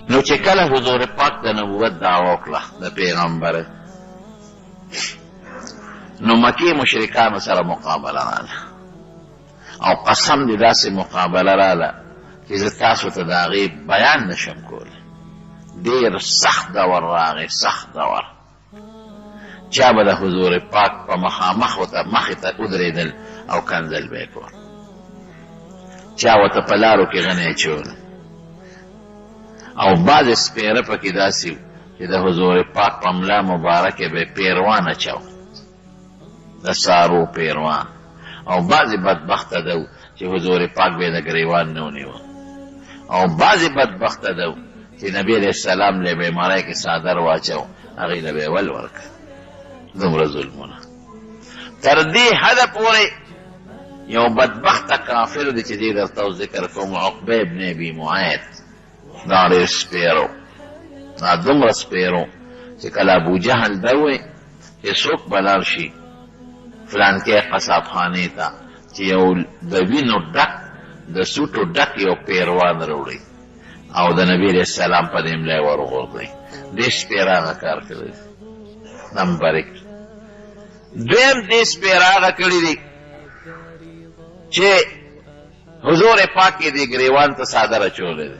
نو چې کله حضور پاک د نبوت دعوا وکړه د پیغمبر، نو مکی مشرکانو سره مقابله راله، او قسم دې داسې مقابله راله چې زه تاسو ته د هغې بیان نشم کولی. ډېر سخت دور راغی، سخت دور. چا به د حضور پاک په مخامخ ورته مخې ته ودرېدل او کنځل به یې کول، چا ورته په لارو کې غنی اچول، او بعضې سپېره پکې داسې و چې د حضور پاک په ملا مبارکې به یې پیروان اچو، د سارو پیروان، او بعضې بدبخته ده و چې حضور پاک به یې د ګریوان نه ونیوه، او بعضې بدبخته ده و چې نبی علیه السلام له بیمارۍ کې څادر واچو، هغې له به یې ول ورکړ. دومره ظلمونه تر دې حده پورې یو بدبخته کافر دی چې دې درته ذکر کوم، عقبه ابن ابي معیط، دا ډېر سپېرو، دا دومره سپېرو چې کله ابوجهل ده وی چې څوک به لاړ شي فلانکې قصابخانې ته چې یو د وینو ډک د سوټو ډک یو پیروان راوړي او د نبي علیه السلام په دې ملا یې ورغورځوي. دې سپېره هغه کار کړی دی. نمبر 1. دویم دې سپېره هغه کړي دي چې حضور پاک یې دې ګریوان ته څادر اچولی دی.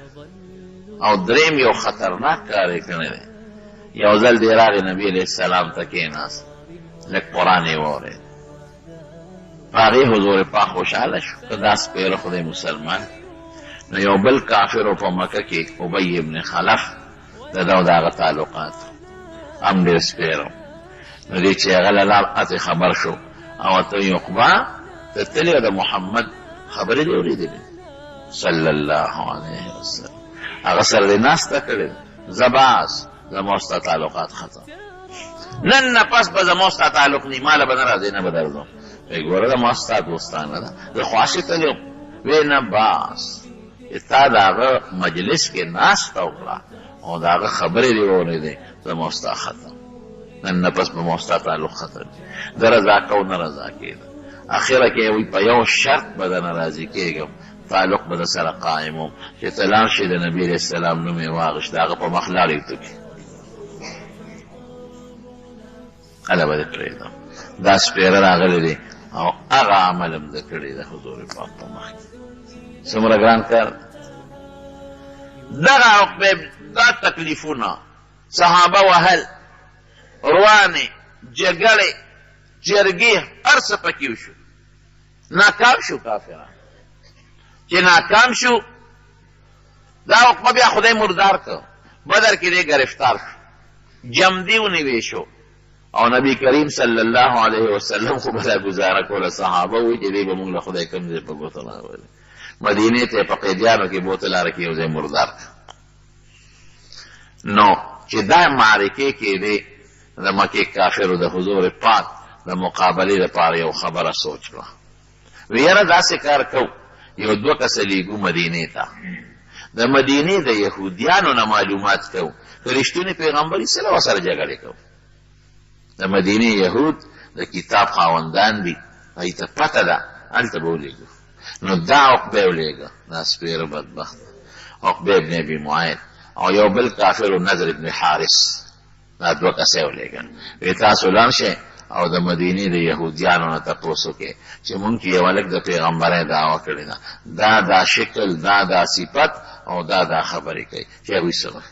او دریم یو خطرناک کار یې کړی دی. یو ځل دې راغی نبي علیه السلام ته کېناست، لږ قرآن یې واورېد، په هغې حضور پاک خوشحاله شو که دا سپېره خدای مسلمان. نو یو بل کافر په مکه کې ابی ابن خلف د ده او د هغه تعلقات هم ډېر سپېره، نو دې چې هغه له لار اتې خبر شو او ورته ویې عقبه ته تلې او د محمد خبرې دې اورېدلې صلی الله علیه وسلم، هغه سره دې ناسته کړې ده، زه بس زما ستا تعلقات ختم، نن نه پس به زما ستا تعلق نه، ماله به نه راځې نه به درځم. وایي ګوره زما ستا دوستانه ده، زه خواشې تللی وم. وایي نه بس چې تا د هغه مجلس کې ناسته وکړه او د هغه خبرې دې واورېدې، زما ستا ختم، نن نه پس به ما ستا تعلق ختم. زه رضا کو نه رضا کېده، اخره کې وایي په یو شرط به درنه راضي کېږم، تعلق به در سره قائموم چې ته لاړ شې د نبي علیه السلام نوم یې واخېست، د هغه په مخ لاړې وتکې، هله به دې پرېږدم. دا سپېره راغلی دی او هغه عمل هم ده کړی د حضور پاک په مخ کې. څومره ګران کار. دغه عقبه دا تکلیفونه صحابه وهل، روانې جګړې جرګې هر څه پکې وشو، ناکام شو کافران. چې ناکام شو دا عقبه بیا خدای مردار کړ، بدر کې دې گرفتار شو، جمدي ونیوی شو، او نبی کریم صلی الله علیه وسلم خو به دا ګزاره کوله، صحابه وایي چې دې به موږ له خدای کوم ځای په ګوته راولي، مدینې ته په قیدیانو کې بوته لاره کې یو ځای مردار کړ. نو چې دا معرکې کې دی د مکې کافرو د حضور پاک د مقابلې لپاره یو خبره سوچ کړه، وی یاره داسې کار کوو یو 2 کسه لیږو مدینې ته، د مدینې د یهودیانو نه معلومات کوو که رښتونې پیغمبري څه له ورسره جګړې کوو. د مدینې یهود د کتاب خاوندان دي، هغوی ته پته ده، هلته به ولېږو. نو دا عقبه یې ولېږه، دا سپېره بدبخت عقبه ابن ابي معیط، او یو بل کافر نضر ابن حارث، دا 2 کسه یې ولېږل. وی تاسو لاړ شئ او د مدینې د یهودیانو نه تپوس وکړئ چې مونږ کې یو هلک د پیغمبرۍ دعوه کړې ده، دا شکل، دا صفت او دا خبرې کوي چې هغوی څه وایي.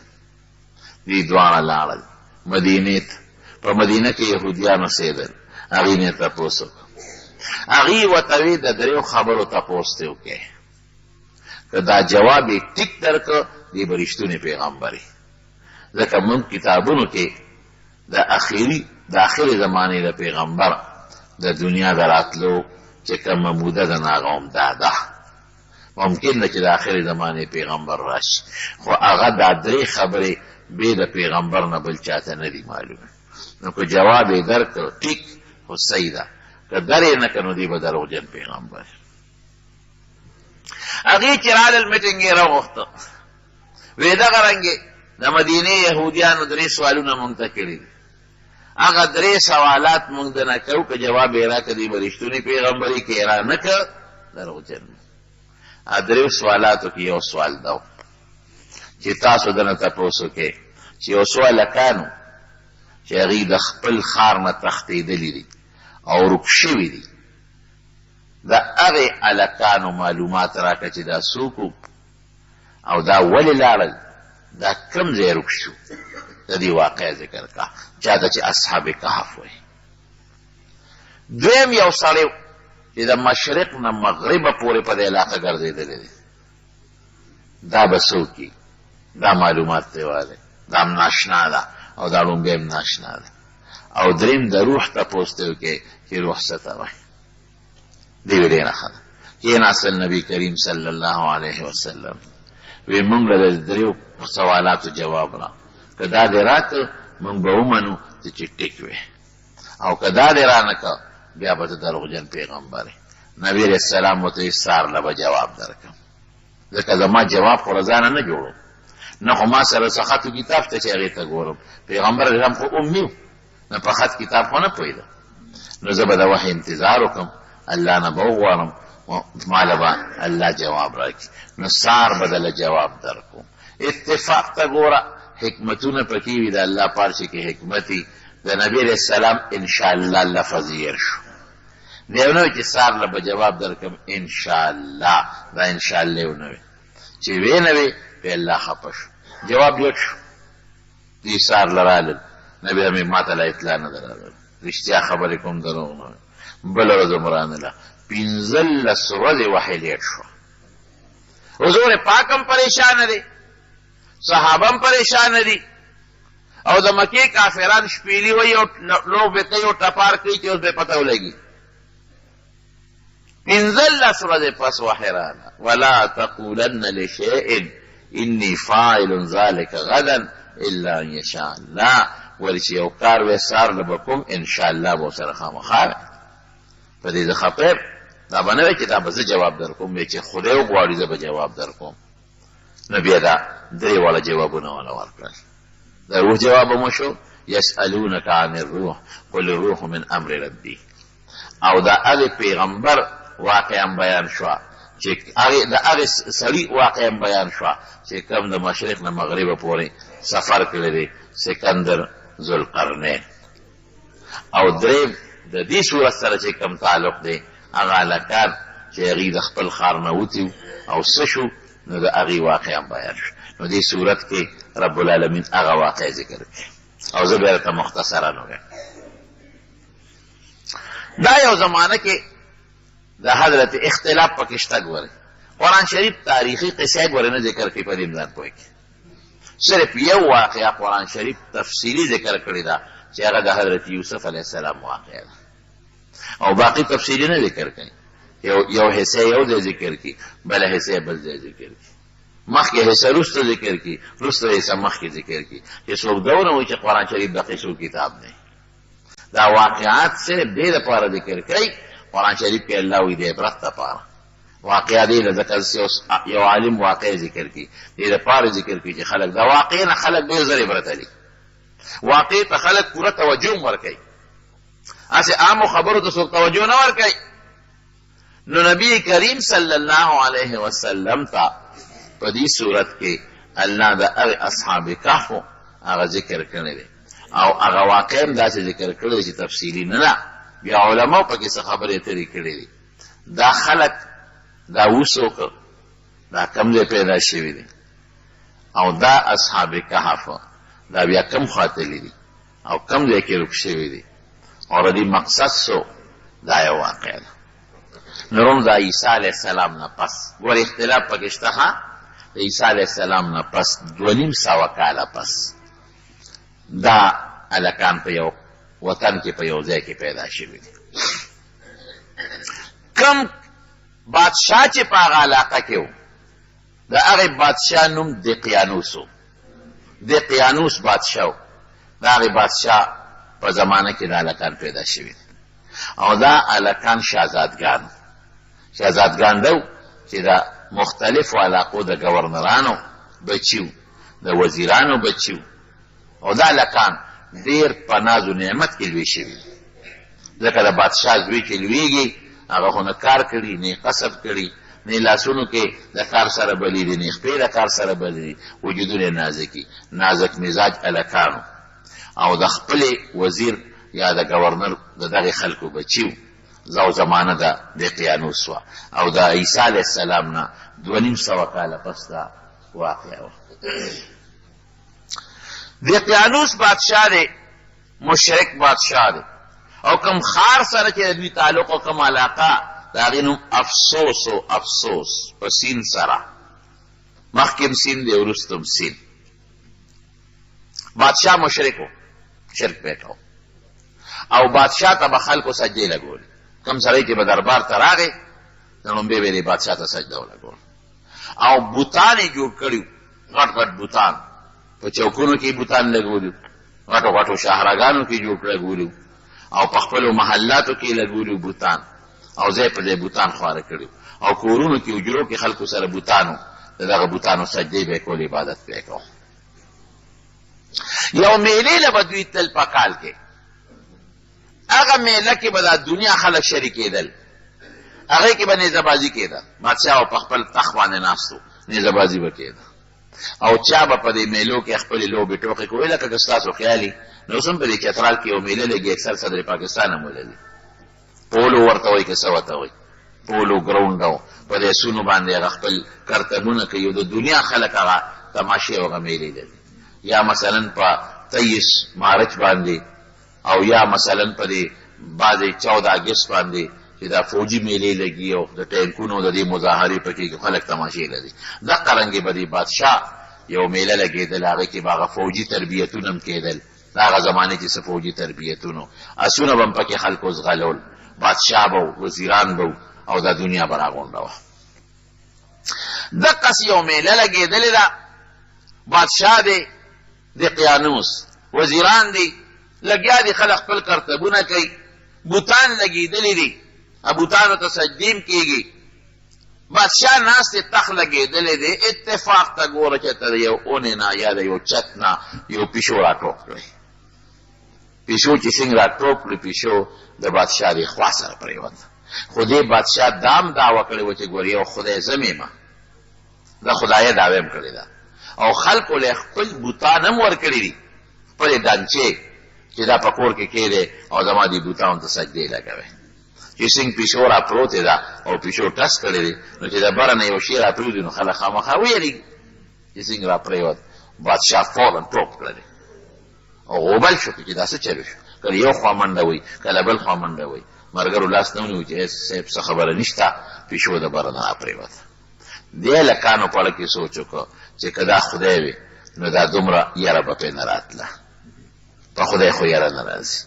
دوی دواړه لاړل مدینې ته، په مدینه کې یهودیان اوسېدل، هغوی نه تپوس وکړه. هغوی ورته وی د 3 خبرو تپوس دې وکړئ، که دا جواب یې ټیک درکړه دې به رښتونې پیغمبري، ځکه مونږ کتابونو کې د آخري زمانې د پیغمبر د دنیا د راتلو چې کومه موده ده، هغه هم دا ده. ممکن ده چې د آخري زمانې پیغمبر راشي، خو هغه دا 3 خبرې بې د پیغمبر نه بل چاته نه دي معلومه. نو که جواب یې درکړ ټیک خو صحیح ده، که در یې نه کړ نو دی به دروغجن پیغمبر. هغې چې رالل میټینګ یې راوغوښته، وی دغه رنګې د مدینې یهودیانو 3 سوالونه مونږ ته کړي دي، هغه 3 سوالات مونږ نه کوو، که جواب یې راکړه دی به رښتونې پیغمبري، که یې را نه کړ دروغجن. 3 سوالاتو کې یو سوال دا چې تاسو دنه تپوس وکئ چې یو څو هلکانو چې هغوی د خپل ښار نه تښتېدلي دي او ورک شوي دي، د هغې هلکانو معلومات راکړه چې دا څوک او دا ولې لاړل، دا کوم ځای ورک شو، د دې واقع ذکر کړه چا ته چې اصحاب کهف وایي. دویم یو سړی چې د مشرق نه مغربه پورې په دې علاقه ګرځېدلی دی، دا به څوک وي؟ دا معلومات دی والی، دا هم ناشنا ده او دا ړومبی هم ناشنا ده. او دریم د روح تپوس ته وکړئ چې روح څه ته وایي. دې وی ډېره ښه ده. کېناستل نبي کریم صلی الله علیه وسلم وی موږ له د دریو سوالاتو جواب را، که دا دې راکړ موږ به ومنو چې ټیک وی، او که دا دې رانه که بیا به ته دروغجن پیغمبر یې. نبي علیه السلام ورته سار له به جواب درکړم، ځکه زما جواب خو له ځانه نه جوړو، نه خو ما سره څه خط و کتاب ته چې هغې ته ګورم. پیغمبر اسلام خو امي و، نه په خط کتاب خو نه پوهېده. نو زه به د وحي انتظار وکړم، الله نه به وغواړم، ما له به الله جواب راکړي، نو سار به دله جواب درکوم. اتفاق ته ګوره، حکمتونه پکې وي د الله پارچې کې حکمت وي. د نبي علیه السلام انشاءالله لفظ هېر شو، دی نه وي چې سار له به جواب درکړم انشاءالله، دا انشاءالله ونه وي چې وی نه وي پې الله خفه شو، جواب لټ شو. دې سار له رالل، نبي امې ما ته لا اطلاع نه ده راغلې، رښتیا خبرې کوم دروغ نه. بله ورځ هم رانله، 15 ورځې وحی لیټ شو. حضور پاک هم پریشانه دی، صحابه هم پریشانه دي، او د مکې کافران شپېلي وایي او لوبې کوي او ټپار کوي چې اوس به پته ولګي. 15 ورځې پس وحی راغله، ولا تقولن لشیء انی فاعل ذلک غدا الا ان یشاء الله. ولې چې یو کار وی سار له به کوم انشاءالله به ورسره خامخا وی. په دې زه خفه دا به نه وی چې دا به زه جواب در کوم، وی چې خدای وغواړي زه به جواب در کوم. نو بیا دا درې واړه جوابونه والا ورکړل. د روح جواب مو شو، یسألونک عن الروح قل الروح من امر ربی. او دا هغې پیغمبر واقعا بیان شوه چې د هغې سړي واقعا بیان شوه چې کوم د مشرق نه مغربه پورې سفر کړی دی، سکندر ذوالقرنین. او دریم د دې صورت سره چې کوم تعلق دی، هغه هلکان چې هغوی د خپل ښار نه وتي او څه شو، نو د هغې واقعا بیان شو. نو دې صورت کې رب العالمین هغه واقع ذکر کړي، او زه بیا درته مختصرا ووایم. دا یو زمانه کې د حضرت اختلاف پکې شته. ګورئ قرآن شریف تاریخي قصې ګورئ نه ذکر کوي، په دې ځان پوهېږي. صرف یو واقعه قرآن شریف تفصیلي ذکر کړې ده چې هغه د حضرت یوسف علیه السلام واقعه ده، او باقي تفصیلي نه ذکر کوي. یو حصه یو ځای ذکر کړي، بله حصه بل ځای ذکر کړي، مخکې حصه وروسته ذکر کړي، وروسته حصه مخکې ذکر کړي، چې څوک دا ونه وایي چې قرآن شریف د قصو کتاب دی. دا واقعات صرف دې دپاره ذکر کوي، قرآن شریف کې الله وایي د عبرت دپاره. واقعه دې له ځکه یو عالم واقع ذکر کړي، دې دپاره ذکر کړي چې خلک د واقع نه خلک ډېر زر عبرت لي، واقع ته خلک پوره توجه هم ورکوي، هسې عامو خبرو ته څوک توجه نه ورکوي. نو نبی کریم صلی الله علیه وسلم ته په دې صورت کې الله د هغې اصحاب کهفو هغه ذکر کړی دی، او هغه واقع هم داسې ذکر کړی دی چې تفصیلي نه ده. بیا علماو پکې څه خبرې اترې کړې دي. دا خلک دا وڅوک دا کم ځای پیدا شوي دي، او دا اصحاب کهف دا بیا کم خاطلی دي او کم ځای کې رک شوي دي، او د دې مقصد څه دا یو واقع ده. نو روم د عیسی علیه السلام نه پس ګور اختلاف پکې شته. د عیسی علیه السلام نه پس 2.5 کاله پس دا هلکان په یو وطن کې په یو ځای کې پیدا شوي دي. کم بادشاه چې په هغه علاقه کې و، د هغې بادشاه نوم دقیانوس و. دقیانوس بادشاه و، د هغې بادشاه په زمانه کې دا هلکان پیدا شوي دي، او دا هلکان شهزادګان ده چې د مختلفو علاقو د ګورنرانو بچي و، د وزیرانو بچي و، او دا هلکان ډېر په ناز و نعمت کې لوی شوي دي. ځکه د بادشاه زوی چې لویږي هغه خو نه کار کړي نه قصب کړي، نه لاسونو کې د کار سره بلی دي، نه خپې د کار سره بلی دي، وجودونه نازکي، نازک مزاج الکانو. او د خپل وزیر یا د گورنر د دغه خلکو بچیو زو زمانه د دقیانوس وه، او د عیسی علیه السلام نه 250 کاله پس دا واقعه وه. دقیانوس بادشاه دی، مشرک بادشاه دی، او کم خار سره چې د دوی تعلق او کم علاقه د هغې نوم افسوس و افسوس په سین سره، مخکې سین دی وروسته هم سین. بادشاه مشرک و، شرک پیټه او بادشاه ته به خلکو سجدې لګولې. کم سړی چې به دربار ته راغی د لومبې به یې بادشاه ته سجده ولګول. او بوتان یې جوړ کړي وو، غټ غټ بوتان په چوکونو کې بوتان لګولي، غټو غټو شاهراګانو کې جوړ لګولي، او په خپلو محلاتو کې لګولي بوتان، او ځای په ځای بوتان خواره کړي، او کورونو کې حجرو کې خلکو سره بوتانو د دغه بوتانو سجدې به یې کول، عبادت به یې کوو. یو میلې له به دوی تل په کال کې، هغه میله کې به دا دنیا خلک شریکېدل، هغې کې به نیزهبازي کېده، بادشاه په خپل تخت باندې ناست و، نیزهبازي به کېده، او چا به په دې میلو کې خپلې لوبې ټوقې کوي. لکه که ستاسو خیالي نو اوس هم په دې چترال کې یو میله لګي، اکثر صدر پاکستان هم ولري، پولو ورته وایي که څه ورته وایي، پولو ګراونډ او په دې سونو باندې هغه خپل کرتبونه کوي، او د دنیا خلک هغه تماشې او هغه میلې لري. یا مثلا په 23 مارچ باندې، او یا مثلا په دې بعضې 14 اګست باندې چې دا فوجي میلې لګي او د ټینکونو د دې مظاهرې پکې خلک تماشې لري. دقه رنګې به دې بادشاه یو میله لګېدل، هغې کې به هغه فوجي تربیتونه هم کېدل، د هغه زمانې چې څه فوجي تربیتونو، اسونه به هم پکې خلکو زغلول، بادشاه به وزیران به او دا دنیا به راغونډه وه. دقسې یو میله لګېدلې ده، بادشاه دی، دقیانوس وزیران دي، لګیا دي، خلک خپل کرتبونه کوي، بوتان لګېدلې دي، بوتانو ته سجدې هم کېږي، بادشاه ناست تخت لګېدلې دی. اتفاق ته ګوره چې ته د یو اونې نه یا د یو چت نه یو پیشو را ټوپ کړی. پیشو چې څنګه را ټوپ کړي، پیشو د بادشاه د خوا سره پرېوته، خو دې بادشاه دام دعوه کړې وه چې ګوره یو خدای زه یم، د خدایه دعوه هم کړې ده، او خلکو له خپل بوتان هم ورکړي دي، خپلې ډانچې چې دا په کور کې کېدی، او زما دې بوتانو ته سجدې لګوئ. چې څنګه پیشو را پروتې ده او پیشو ټس کړی دی، نو چې د بره نه یو شی را پرېږدي نو خلک خامخا ویرېږي چې څنګه را پرېوت. بادشاه فوراً ټوپ کړی او غوبل شو چې دا څه چلو شو، کله یو خوا منډه وایي، کله بل خوا منډه وایي، ملګرو لاس نه ونیو چې صاحب څه خبره نشته، پیشو د بره نه را پرېوته. دې هلکانو په اړه کې سوچ وکړه چې که دا خدای وي نو دا دومره یره به پرې نه راتله. په خدای خو یره نه راځي،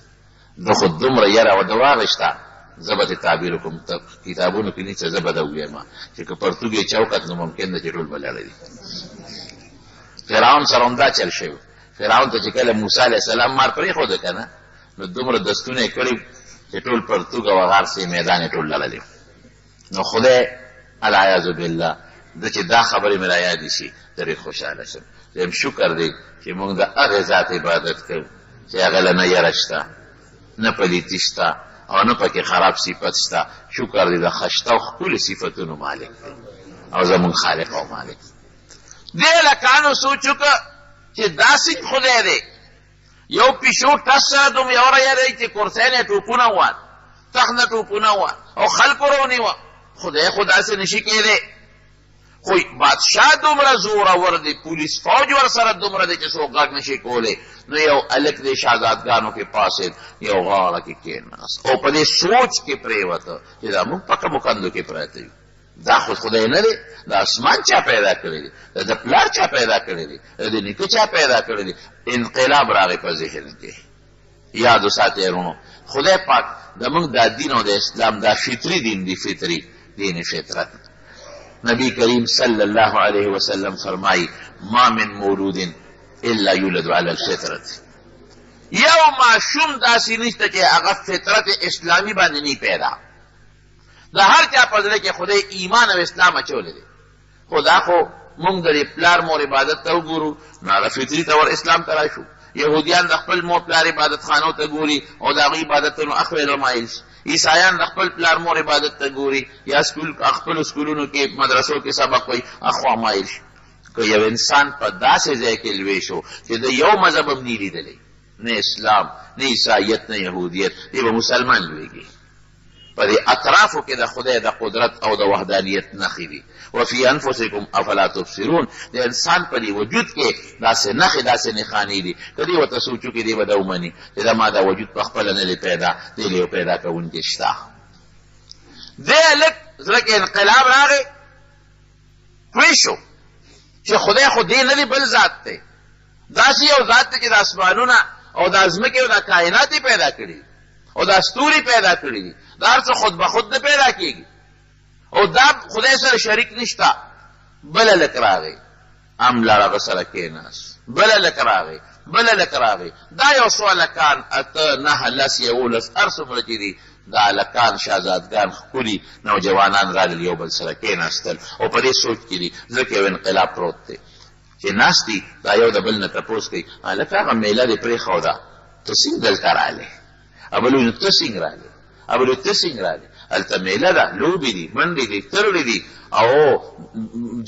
ده خو دومره یره د واغېشته. زه به دې تعبیر وکړم، کتابونو کې نشته، زه به ده ووایم چې که پرتوګ یې چوکت نو ممکن ده چې ټول به لړی. فرعون سره هم دا چل شوی. فرعون ته چې کله موسی علیه السلام مار پرېښوده که نه، نو دومره دستونه یې کړي چې ټول پرتوګ او غار سې میدان یې ټول لړلی. نو خدای العیاذ بالله ده چې دا خبرې مې را یادې شي ډېرې خوشحاله شم. دویم شکر دی چې موږ د هغې ذات عبادت کوو چې هغه له نه یره شته، نه پلیتي شته، او نه پکې خراب صفت شته. شکر دی د ښه او ښکلي صفتونو مالک دی او زموږ خالق او مالک. دې هلکانو سوچ وکړه چې دا څنګه خدای دی، یو پیشو ټس سره دومره یوره یری چې کرسۍ نه ټوپونه ووت، تخت نه ټوپونه ووت او خلکو رونیوه. خدای خو داسې نشي کېدی، خو بادشاه دومره زورور دی، پولیس فوج ورسره دومره دی چې څوک غږ نشي کولی. نو یو هلک دی شهزادګانو کې پاسېد، یو غاړه کې کېناست او په دې سوچ کې پرېوته چې دا موږ په کومو کندو کې پراته یو، دا خو خدای نه دی، دا اسمان چا پیدا کړی دی، د پلار چا پیدا کړی دی، د نیکه چا پیدا کړی دی. انقلاب راغی په ذهن کې. یاد وساتئ ورونو، خدای پاک زموږ دا دین او د اسلام دا فطري دین دی، فطري دین فطرت. نبی کریم صلی الله علیه وسلم فرمائی ما من مولود الا یولد علی الفطرت. یو معشوم داسې نشته چې هغه فطرت اسلامي باندې نه پیدا. د هر چا په زړه کې خدای ایمان او اسلام اچولی دی، خو دا خو موږ د پلار مور عبادت ته وګورو نو هغه فطري طور اسلام ته راشو. یهودیان د خپل مور پلار عبادت خانو ته ګوري او د هغوی عبادتونو اخویل مایل شي. عیسایان د خپل پلار مور عبادت ته ګوري یا خپلو سکولونو کې مدرسو کې سبق وایي اخوا مایل شي. که یو انسان په داسې ځای کې لوی شو چې د یو مذهب هم نه لیدلی، نه اسلام نه عیسایت نه یهودیت، دی به مسلمان لویږي. په دې اطرافو کې د خدای د قدرت او د وحدانیت نښې دي. وفي انفسکم افلا تبصرون، د انسان په دې وجود کې داسې نښې داسې نښانې دي که دې ورته سوچ وکړي دی به دا ومني چې دا ما دا وجود په خپله نه دی پیدا، دی له یو پیدا کوونکی شته. دې لږ زړه کې انقلاب راغی، پوه شو چې خدای خو دې نه دی بل ذات دی، داسې یو ذات دی چې د اسمانونه او د ځمکې او د کائنات یې پیدا کړي او دا ستوري پیدا کړي دي، دا هر څه خود به خود نه پیدا کېږي او دا خدای سره شریک نشته. بله لک راغی ام لړغه سره کېناست، بله لک راغی، بله لک راغی. دا یو څو هلکان اته نهه لس یولس هر څومره چې دي دا هلکان شهزادګان ښکلي نوجوانان رالل یو بل سره کېناستل او په دې سوچ کې دي ځکه یو انقلاب پروت دی چې ناست دي دا یو د بل نه تپوس کوي هلکه هغه میله دې پرېښوده ته څنګه دلته راغلې؟ ابل وایي نو ته څنګه راغلې؟ ابل وایي ته څنګه راغلې؟ هلته میله ده، لوبې دي، منډې دي، ترړې دي او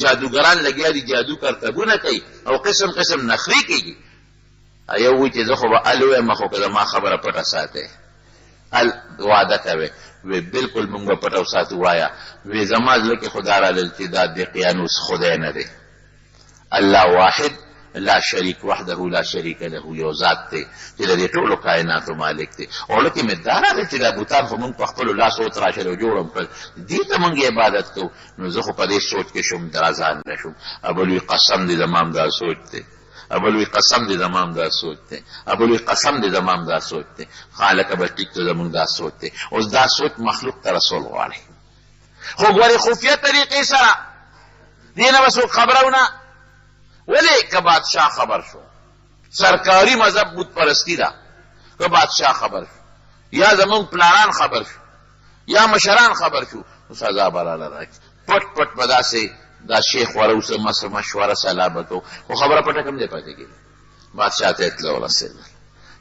جادوګران لګیا دي جادو کرتبونه کوي او قسم قسم نخرې کېږي. یو وایي چې زه خو به ال ویم خو که زما خبره پټه ساتئ، ال وعده کوې وی بلکل مونږ به پټه وساتو. وایه وی زما زړه کې خدا رالل چې دا دقیانوس خدای نه دی، الله واحد لا شریک وحده لا شریک له، یو ذات دی چې د دې ټولو کائناتو مالک دی. او لکه مې دا راغی چې دا بوتان خو مونږ په خپلو لاسو وتراشل او جوړ کړل، دې ته مونږ عبادت کوو. نو زه خو په دې سوچ کې شوم درازان نه شوم. ابلوی قسم دې زما هم دا سوچ دی، ابلوی قسم دې زما هم دا سوچ دی، ابلوی قسم دې زما هم دا سوچ دی. خالقه به ټیک ته زمونږ دا سوچ دی. اوس دا سوچ مخلوق ته رسول غواړي، خو ګورې خفیه طریقې سره دې نه به څوک خبرونه. ولې که بادشاه خبر شو، سرکاري مذهب بت پرستی ده، که بادشاه خبر شو یا زمونږ پلاران خبر شو یا مشران خبر شو نو سزا به راله راکړي. پټ پټ به داسې دا شیخ وروسه مشوره سلا به کوو، خو خبره پټه کم دی پاتې کېږي. بادشاه ته اطلاع ورسېدل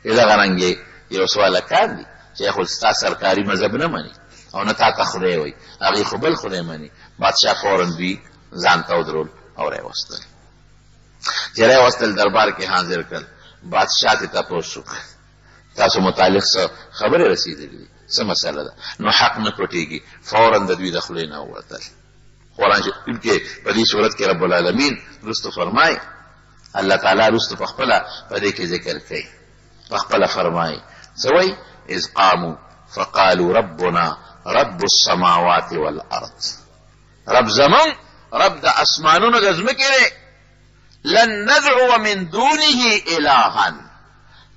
چې دغه رنګې یو څو هلکان دي چې خو ستا سرکاري مذهب نه مني او نه تا ته خدای وایي، هغوی خو بل خدای مني. بادشاه فورا دوی ځان ته ودرول او راوستل. چې راوستل دربار کې حاضر کړل، بادشاه ته تپوس وکړ تاسو متعلق څه خبرې رسېدلې دي، څه مسله ده؟ نو حق نه پټېږي، فورا د دوی د خولې نه ووتل. قرآن شریف کې په دې صورت کې رب العالمین رستو فرمایي، الله تعالی رستو په خپله په دې کې ذکر کوي، په خپله فرمایي څه وایي؟ اذ قاموا فقالوا ربنا رب السماوات والارض، رب زمون رب د اسمانونو د ځمکې دی. لن ندعو من دونه الها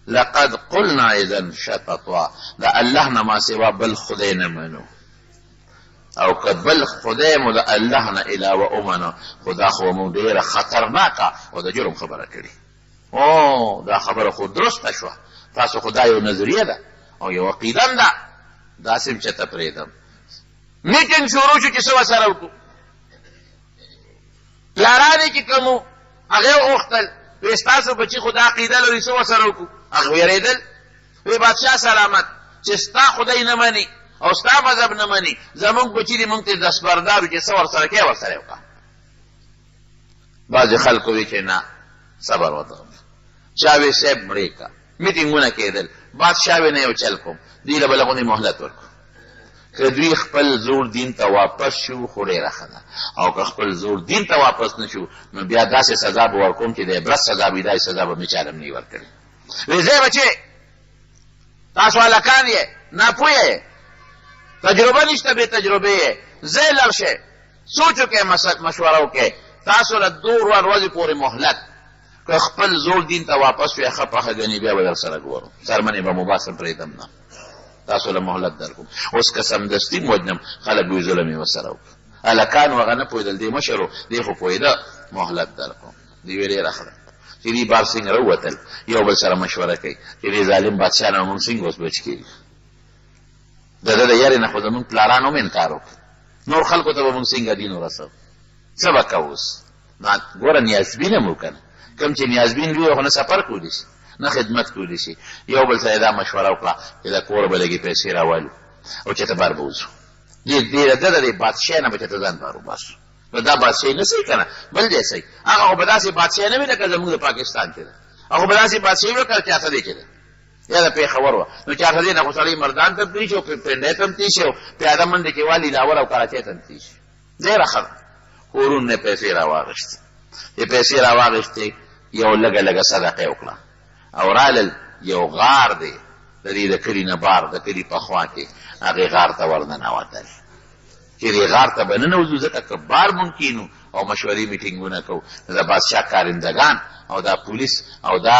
لقد قلنا اذا شططا، دا الله نه ما سوا بل خدای نه منو او که بل خدای مو د الله نه علاوه ومنو خدا خو مو ډېره خطرناکه او د جرم خبره کړي. او دا خبره خو درسته شوه، تاسو خو دا یو نظریه ده او یو عقیده هم ده، داسې هم چېرته پرېږدم. میټینګ شروع شو چې څه ورسره وکړو، پلاران یې چې کوم وو هغې وغوښتل وی ستاسو بچي خو دا عقیده لري څه ورسره وکړو؟ هغه وېرېدل. وی بادشاه سلامت چې ستا خدای نه مني او ستا مذهب نه مني، زمونږ بچي دي مونږ ته دستبردار چې څه ورسره کوې ورسره یې وکړه. بعضې خلکو وی چې نه صبر وته، چا وی صاحب مړې که میټینګونه کېدل، بادشاه وی نه یو چل کوم، دوی له بله غوندې مهلت ورکړو. که دوی خپل زوړ دین ته واپس شو خو ډېره ښه ده، او که خپل زوړ دین ته واپس نه شو نو بیا داسې سزا به ورکوم چې د عبرت سزا وي، داسې سزا به مې چاله هم نه وي ورکړې. وی ځئ بچې تاسو هلکان یې ناپوه یې، تجربه نشته، بې تجربې یې، ځئ لږ شئ سوچ وکئ، مشوره وکئ، تاسو له 2 ورځې پورې مهلت. که خپل زوړ دین ته واپس شوې ښه پخه ګڼي بیا به در سره ګورم، څرمنې به مو باسم پرېږدم نه، تاسو له مهلت درکوم. اوس که سمدستي موجنم خلک وایي ظلم یې ورسره وکړه. هلکان هغه نه پوهېدل، دې مشر و دې خو پوهېده، مهلت درکوم. دوی ویې ډېره ښه ده چې دې بار څنګه راووتل، یو بل سره مشوره کوي چې دې ظالم بادشاه نه مونږ څنګه اوس بچ کېږي. د ده د یارې نه خو زمونږ پلارانو هم انکار وکړ، نور خلکو ته به مونږ څنګه دین ورسوو، څه به کوو اوس؟ ګوره نیازبین هم و که نه، کوم چې نیازبین وي خو نه سفر کولی شي، نه خدمت کولی شي. یو بل سره دا مشوره وکړه چې د کور به لږې پیسې راولو او چې ته بار به وځو. دې د بادشاه نه به چې ته ځان بار وباسو. نو دا بادشاهي نه صحیح که نه، بل دی صحیح. هغه خو به داسې بادشاهي نه وي لکه زموږ د پاکستان کې ده. هغه به داسې بادشاهي وکړه چې هغه دې کې ده یا د پېښور وه، نو چې هغه دې نه خو سړی مردان ته تللی شي او پنډۍ ته هم تللی شي او پیاده منډې کې والي لاور او کراچۍ ته هم تللی شي. ډېره ښه ده. کورونو نه پیسې راواغېستې، چې پیسې راواغېستې یو لږه لږه صدقه یې وکړه او رالل یو غار دی د دې د کلي نه بار د کلي په خوا کې هغې غار ته ورننوتل. چې دې غار ته به ننوځو ځکه که بار مونږ کینو او مشورې میټینګونه کوو د بادشاه کارندګان او دا پولیس او دا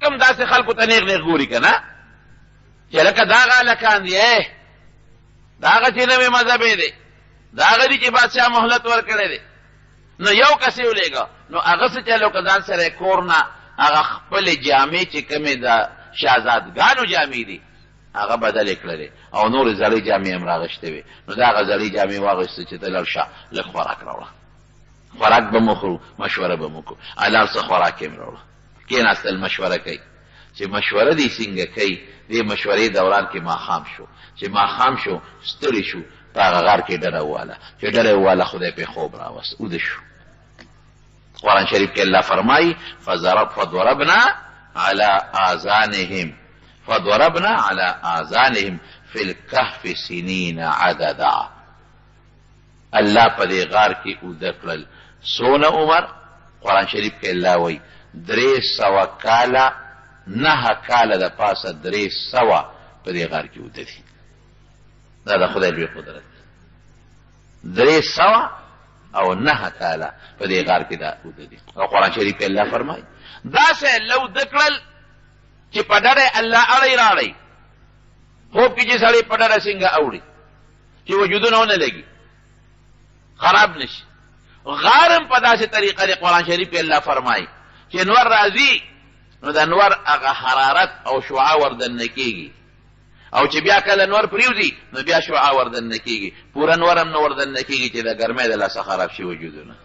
کم داسې خلکو ته نیغ نیغ ګوري که نه چې لکه داغه هلکان دي د هغه چې نوې مذهبې دی د هغه دي چې بادشاه مهلت ورکړی دی. نو یو کس یې ولېږه نو هغه څه چلو که ځان سره کور نه هغه خپلې جامې چې کومې د شهزادګانو جامې دي هغه بدلې کړلې او نورې زړې جامې هم راغشتې وې. نو د هغه زړې جامې واغېستې چې ته لاړ شه لږ خوراک راوړه، خوراک به مو خورو، مشوره به مو کوو، لاړ څه خوراک یې هم راوړه. کېناستل مشوره کوي چې مشوره دې څنګه کوي. دې مشورې دوران کې ماښام شو، چې ماښام شو ستړي شو په هغه غار کې ډډه وواله، چې ډډه یې وواله خدای پې خوب راوست، اوده شو. قرآن شریف کې الله فرمایي فضربنا على آذانهم فی الکهف سنین عددا. الله په دې غار کې اوده کړل څونه عمر؟ قرآن شریف کې الله وایي 300 کاله 9 کاله د پاسه 300 په دې غار کې اوده دي. دا د خدای لوی قدرت دی. 300 او 9 کاله په دې غار کې دا اوده دي. او قرآن شریف کې الله فرمایي داسې لو د کړل چې په ډډه الله اړی راړی خوب کې چې سړی په ډډه څنګه اوړي چې وجودونه ونه لګي خراب نشي. غارم په داسې طریقه دی قرآن شریف کې الله فرمایي چې نور راځي نو د نور هغه حرارت او شعاع وردننه کېږي او چې بیا کله نور پرېوځي نو بیا شعاع وردننه کېږي، پوره نور هم نه وردننه کېږي چې د ګرمۍ د لاسه خراب شي وجودونه.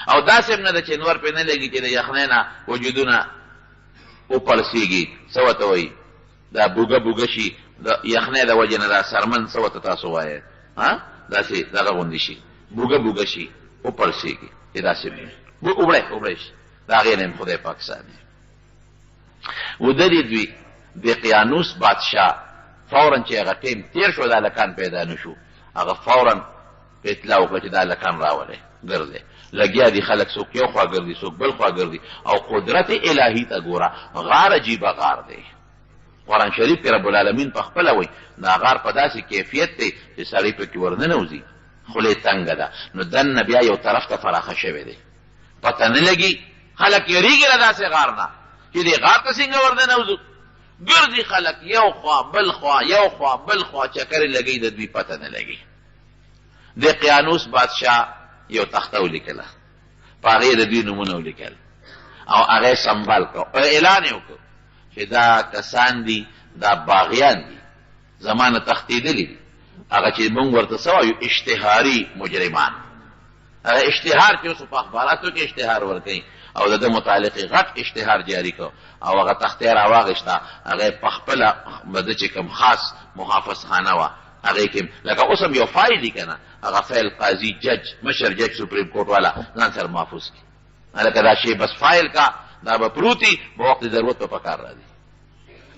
او داسې هم نه ده چې نور پرې نه لګي چې د یخنۍ نه وجودونه وپړسېږي. څه ورته وایي دا بوږه بوږه شي د یخنۍ د وجې نه دا سرمن څه ورته تاسو وایئ داسې دغه غوندې شي بوږه بوږه شي وپړسېږي چې داسې اوبړی شي د هغې نه هم خدای پاک ساتي. ودرې دوی دقیانوس بادشاه فورا چې هغه ټیم تیر شو د هلکان پیدا نه شو هغه فورا اطلاع وکړه چې د هلکان راولئ ګرځئ. لګیا دي خلک څوک یو خوا ګرځي څوک بل خوا ګرځي او قدرت الهي ته ګوره. غار عجیبه غار دی. قرآن شریف کې رب العالمین په خپله وایي دا غار په داسې کیفیت دی چې سړی پکې ورننوځي خولې تنګه ده نو دننه بیا یو طرف ته فراخه شوی دی پته نه لګي. خلک یریږي له داسې غار نه چې دې غار ته څنګه ورننوځو. ګرځي خلک یو خوا بل خوا یو خوا بل خوا چکرې لګي د دوی پته نه لګي. دقیانوس بادشاه یو تخته ولیکله په هغې د دوی نومونه ولیکل او هغه سنبال کړ او اعلان یې وکړ چې دا کسان دي دا باغیان دي زمانه تښتېدلي دي. هغه چې موږ ورته څه وایو اشتهاري مجرمان. هغه اشتهار چې اوس په اخباراتو کې اشتهار ورکوي او د ده متعلق غټ اشتهار جاري کړ او هغه تختې راواغېسته. هغه په خپله د چې کوم خاص محافظ خانه وه هغې کې لکه اوس هم یو فایل دي که نه هغه فایل قاضي جج مشر جج سپریم کورټ والا ځان سره محفوظ کړي هلکه دا شی بس فایل کا دا به پروتي په وخت ضرورت په پکار راځي.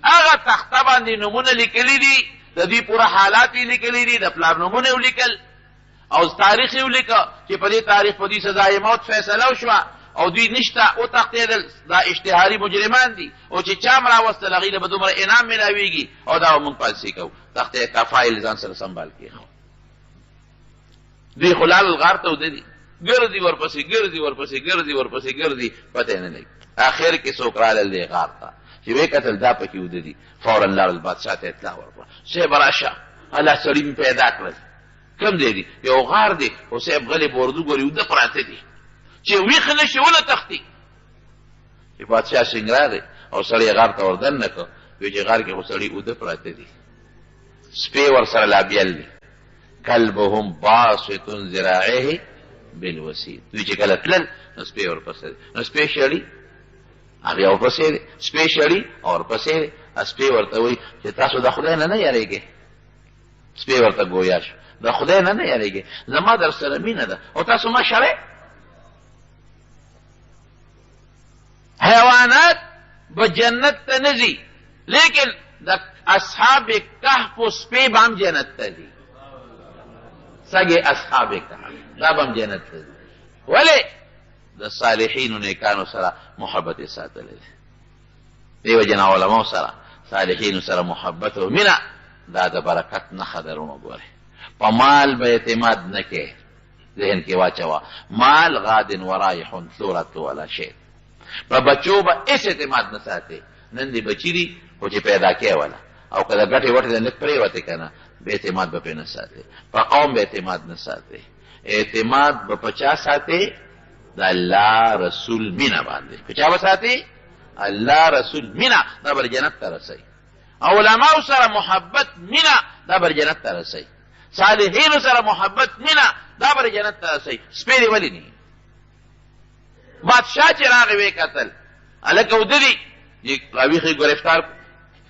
هغه تخته باندې نومونه لیکلي دي د دوی پوره حالات یې لیکلي دي د پلار نومونه یې ولیکل او تاریخ یې ولیکه چې په دې تاریخ په دوی سزای موت فیصله وشوه او دوی نشته وتښتېدل دا اشتهاري مجرمان دي او چې چا م راوستل هغوی له به دومره انعام میلاویږي او دا به مونږ پالیسي کوو. تختې کا فایل ځان سره سنبال کېښو. دوی خو لاړل غار ته اوده دي ګرځي ورپسې ګرځي ورپسې ګرځي ورپسې ګرځي پته یې نه لګي. اخر کې څوک رالل دې غار ته چې وې کتل دا پکې وده دي فورا لاړل بادشاه ته اطلاع ورکړه صاحب راشه الله سړي مې پیدا کړل کم دی دي یو غار دی او صاحب غلی بوردو ګوري وده پراته دي چې ویښ نه شي ونه تختی چې بادشاه سنګرا دی او سړی غار ته وردن نه کړ وی چې غار کې خو سړي وده پراته دي سپی ورسره لا بیل دي کلبهم باسط ذراعه بالوسید دوی چې کله تلل نو سپی ورپسې دی نو سپی شړي هغه ورپسې دی سپی شړي او ورپسې دی سپی ورته وایي چې تاسو د خدای نه یریږئ سپی ورته ګویا شو د خدای نه یریږئ زما در سره مینه ده او تاسو ما شړئ حیوانات به جنت ته نه ځي لیکن د اصحاب کهف و سپی به هم جنت ته ځي سګې اصحاب کهف دا به هم جنت ته ځي ولې د صالحینو نیکانو سره محبت یې ساتلی دی دیو جن علماو سره صالحینو سره محبت او مینه دا د برکت نښه ده رونو ګورئ په مال به اعتماد نه کې ذهن کې واچوه مال غاد ورایح ثورت ولا شی په بچو به هېڅ اعتماد نه ساتې نن دې بچي دي خو چې پیدا کې وله او که د ګټې وټې د لږ پرېوتې که نه به اعتماد به پرې نه ساتې په قوم به اعتماد نه ساتې اعتماد به په چا ساتې د الله رسول مینه باندې په چا به ساتې الله رسول مینه دا بر جنت ته رسوي علماو سره محبت مینه دا بر جنت ته رسوي صالحینو سره محبت مینه دا بر جنت ته رسوي سپی دې ولې نه بادشاه چې راغی ویې کتل هلکه وده دي راویښې ګرفتار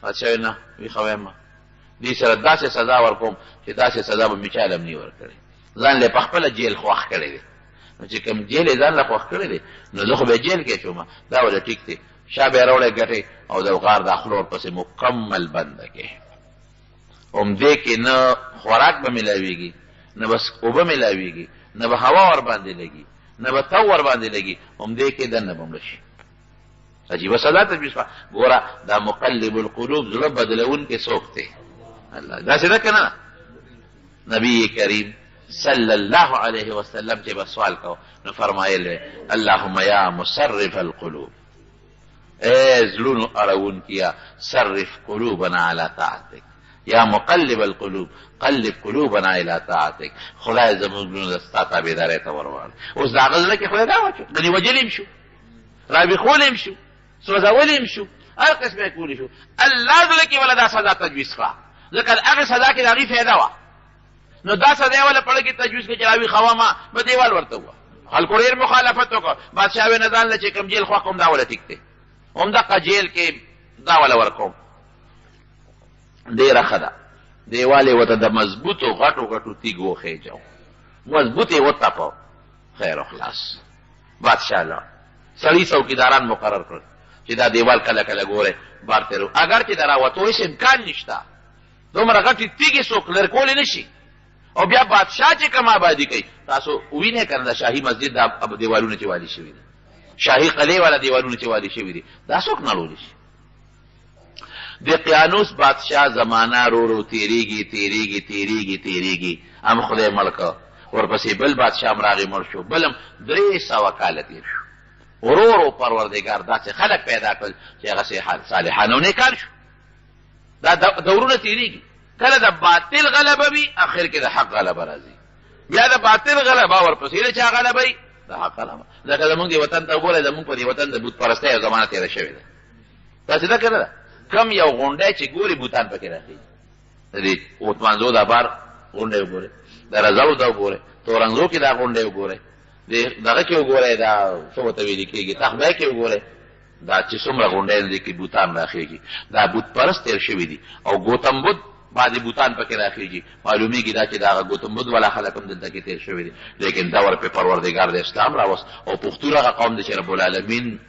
بادشاه نه ویښه وایم دې سره داسې سزا ورکوم چې داسې سزا به مې چاله هم نه ورکړې ځان له پخپله جیل خوښ کړی دی نو چې کوم جیل یې ځان له خوښ کړی دی نو زه خو به جیل کې شوم دا وله ټیک دی شا به یې راوړی ګټې او د غار دا خوله ورپسې مکمل بنده کې همدې کې نه خوراک به میلاویږي نه بس اوبه میلاویږي نه به هوا ورباندې لګي نه به تو ورباندې لګي همدې کې دننه به مړه شي عجیبه سزا تجویز کړه ګوره دا مقلب القلوب زړه بدلونکی څوک دی الله داسې ده که نه نبی کریم صلی الله علیه وسلم چې به سوال کو نو فرمایل اللهم یا مصرف القلوب اے زړونو اړوونکیا صرف قلوبنا علی طاعتک یا مقلب القلوب قلب قلوبنا الى طاعتک خدای زموږ زړونه ستا تابعدارۍ ته ورواړه اوس د هغه زړه کې خدای دا واچو ګنې وجلې هم شو رابخولی هم شو سوځولی هم شو هر قسمه یې کولی شو الله زړه کې وله دا سزا تجویز کړه ځکه د هغې سزا کې د هغې فایده وه نو دا سزا یې وله پړه کې تجویز کړه چې راویښوه ما به دیوال ورته ووه خلکو ډېر مخالفت وکړه بادشاه ویې نه ځان له چې کوم جیل خوښ کوم دا وله ټیک دی همدغه جیل کې دا وله ورکوم ډېره ښه ده دیوال یې ورته د مضبوطو غټو غټو تیږو وخېجو مضبوط یې وتپه خیر و خلاص بادشاه لاړ سړي څوکیداران مقرر کړل چې دا دیوال کله کله ګوره بار تېرو اگر چې د راوتو هېڅ امکان نشته دومره غټې تیږې څوک لرې کولی نه شي او بیا بادشاه چې کوم آبادي کوي تاسو وینئ که نه د شاهي مسجد دا دیوالونه چې والي شوي دي شاهي قلعې والا دیوالونه چې والي شوي دي دا څوک نړولی شي د قیانوس بادشاه زمانه رو رو تیریږي هم خدای مړ که ورپسې بل بادشاه هم راغی مړ شو بل هم 300 کاله تېر شو ورو پروردګار داسې خلک پیدا کړل چې هغه صالحان او نیکان شو دا دورونه تېرېږي کله د باطل غلبه وي اخر کې د حق غلبه راځي بیا د باطل غلبه ورپسې د چا غلبه وي د حق غلبه لکه زمونږ دې وطن ته وګورئ زمونږ په دې وطن د بوت پرستۍ یو زمانه تېره شوې ده داسې ده که نه ده کم یو غونډی چې ګوري بوتان پکې راخېږي د دې اوتمانزو دا بار غونډی وګورئ د رضاو دا وګورئ تورنګزو کې دا غونډی وګورئ دغه کې وګورئ دا څه ورته ویلې کېږي تخبی کې وګورئ دا چې څومره غونډۍ دي کې بوتان راخېږي دا بوت پرست تېر شوي دي او ګوتم بد بعضې بوتان پکې راخېږي معلومېږي دا چې د هغه ګوتم بد والا خلک هم دلته کې تېر شوي دي لیکن دور پې پروردګار د اسلام راوست او پښتون هغه قوم دی چې رب العالمین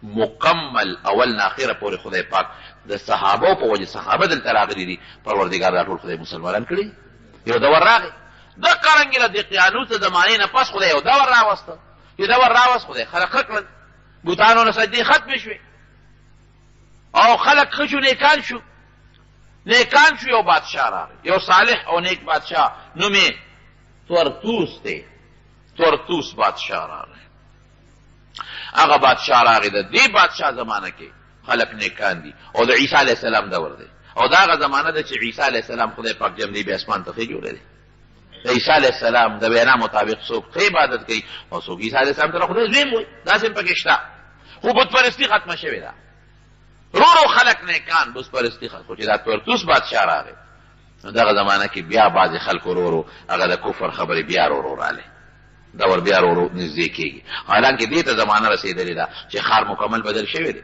مکمل اول نه اخره پورې خدای پاک د صحابو په وجه صحابه دلته راغلي دي پروردګار دا ټول خدای مسلمانان کړي یو دور راغی د قرنګې د قیانوس د زمانې نه پس خدای یو دور راوسته چې دور راوست خدای خلک ښه کړل بوتانو نه سجدې ختمې شوې او خلک ښه شو نیکان شو یو بادشاه راغی یو صالح او نیک بادشاه نوم یې تورتوس دی تورتوس بادشاه راغی هغه بادشاه راغی د دې بادشاه زمانه کې خلق نیکان دي او د عیسی علیه السلام دور دی او دا هغه زمانه ده چې عیسی علیه السلام خدای پاک جمع دی بیا اسمان ته جوړی دی د عیسی علیه السلام د وینا مطابق څوک ښه عبادت کوي او څوک عیسی علیه السلام ته خدای زویم وایي داسې پکې شته خو بت پرستی ختمه شوې ده رو خلق نیکان بت پرستی ختمه چې دا تورتوس بادشاه راغی نو دغه زمانه کې بیا بعضې خلکو رو هغه د کفر خبرې بیا رو رالی دور بیا رو نږدې کېږي حالانکې دې ته زمانه رسېدلې ده چې ښار مکمل بدل شوی دی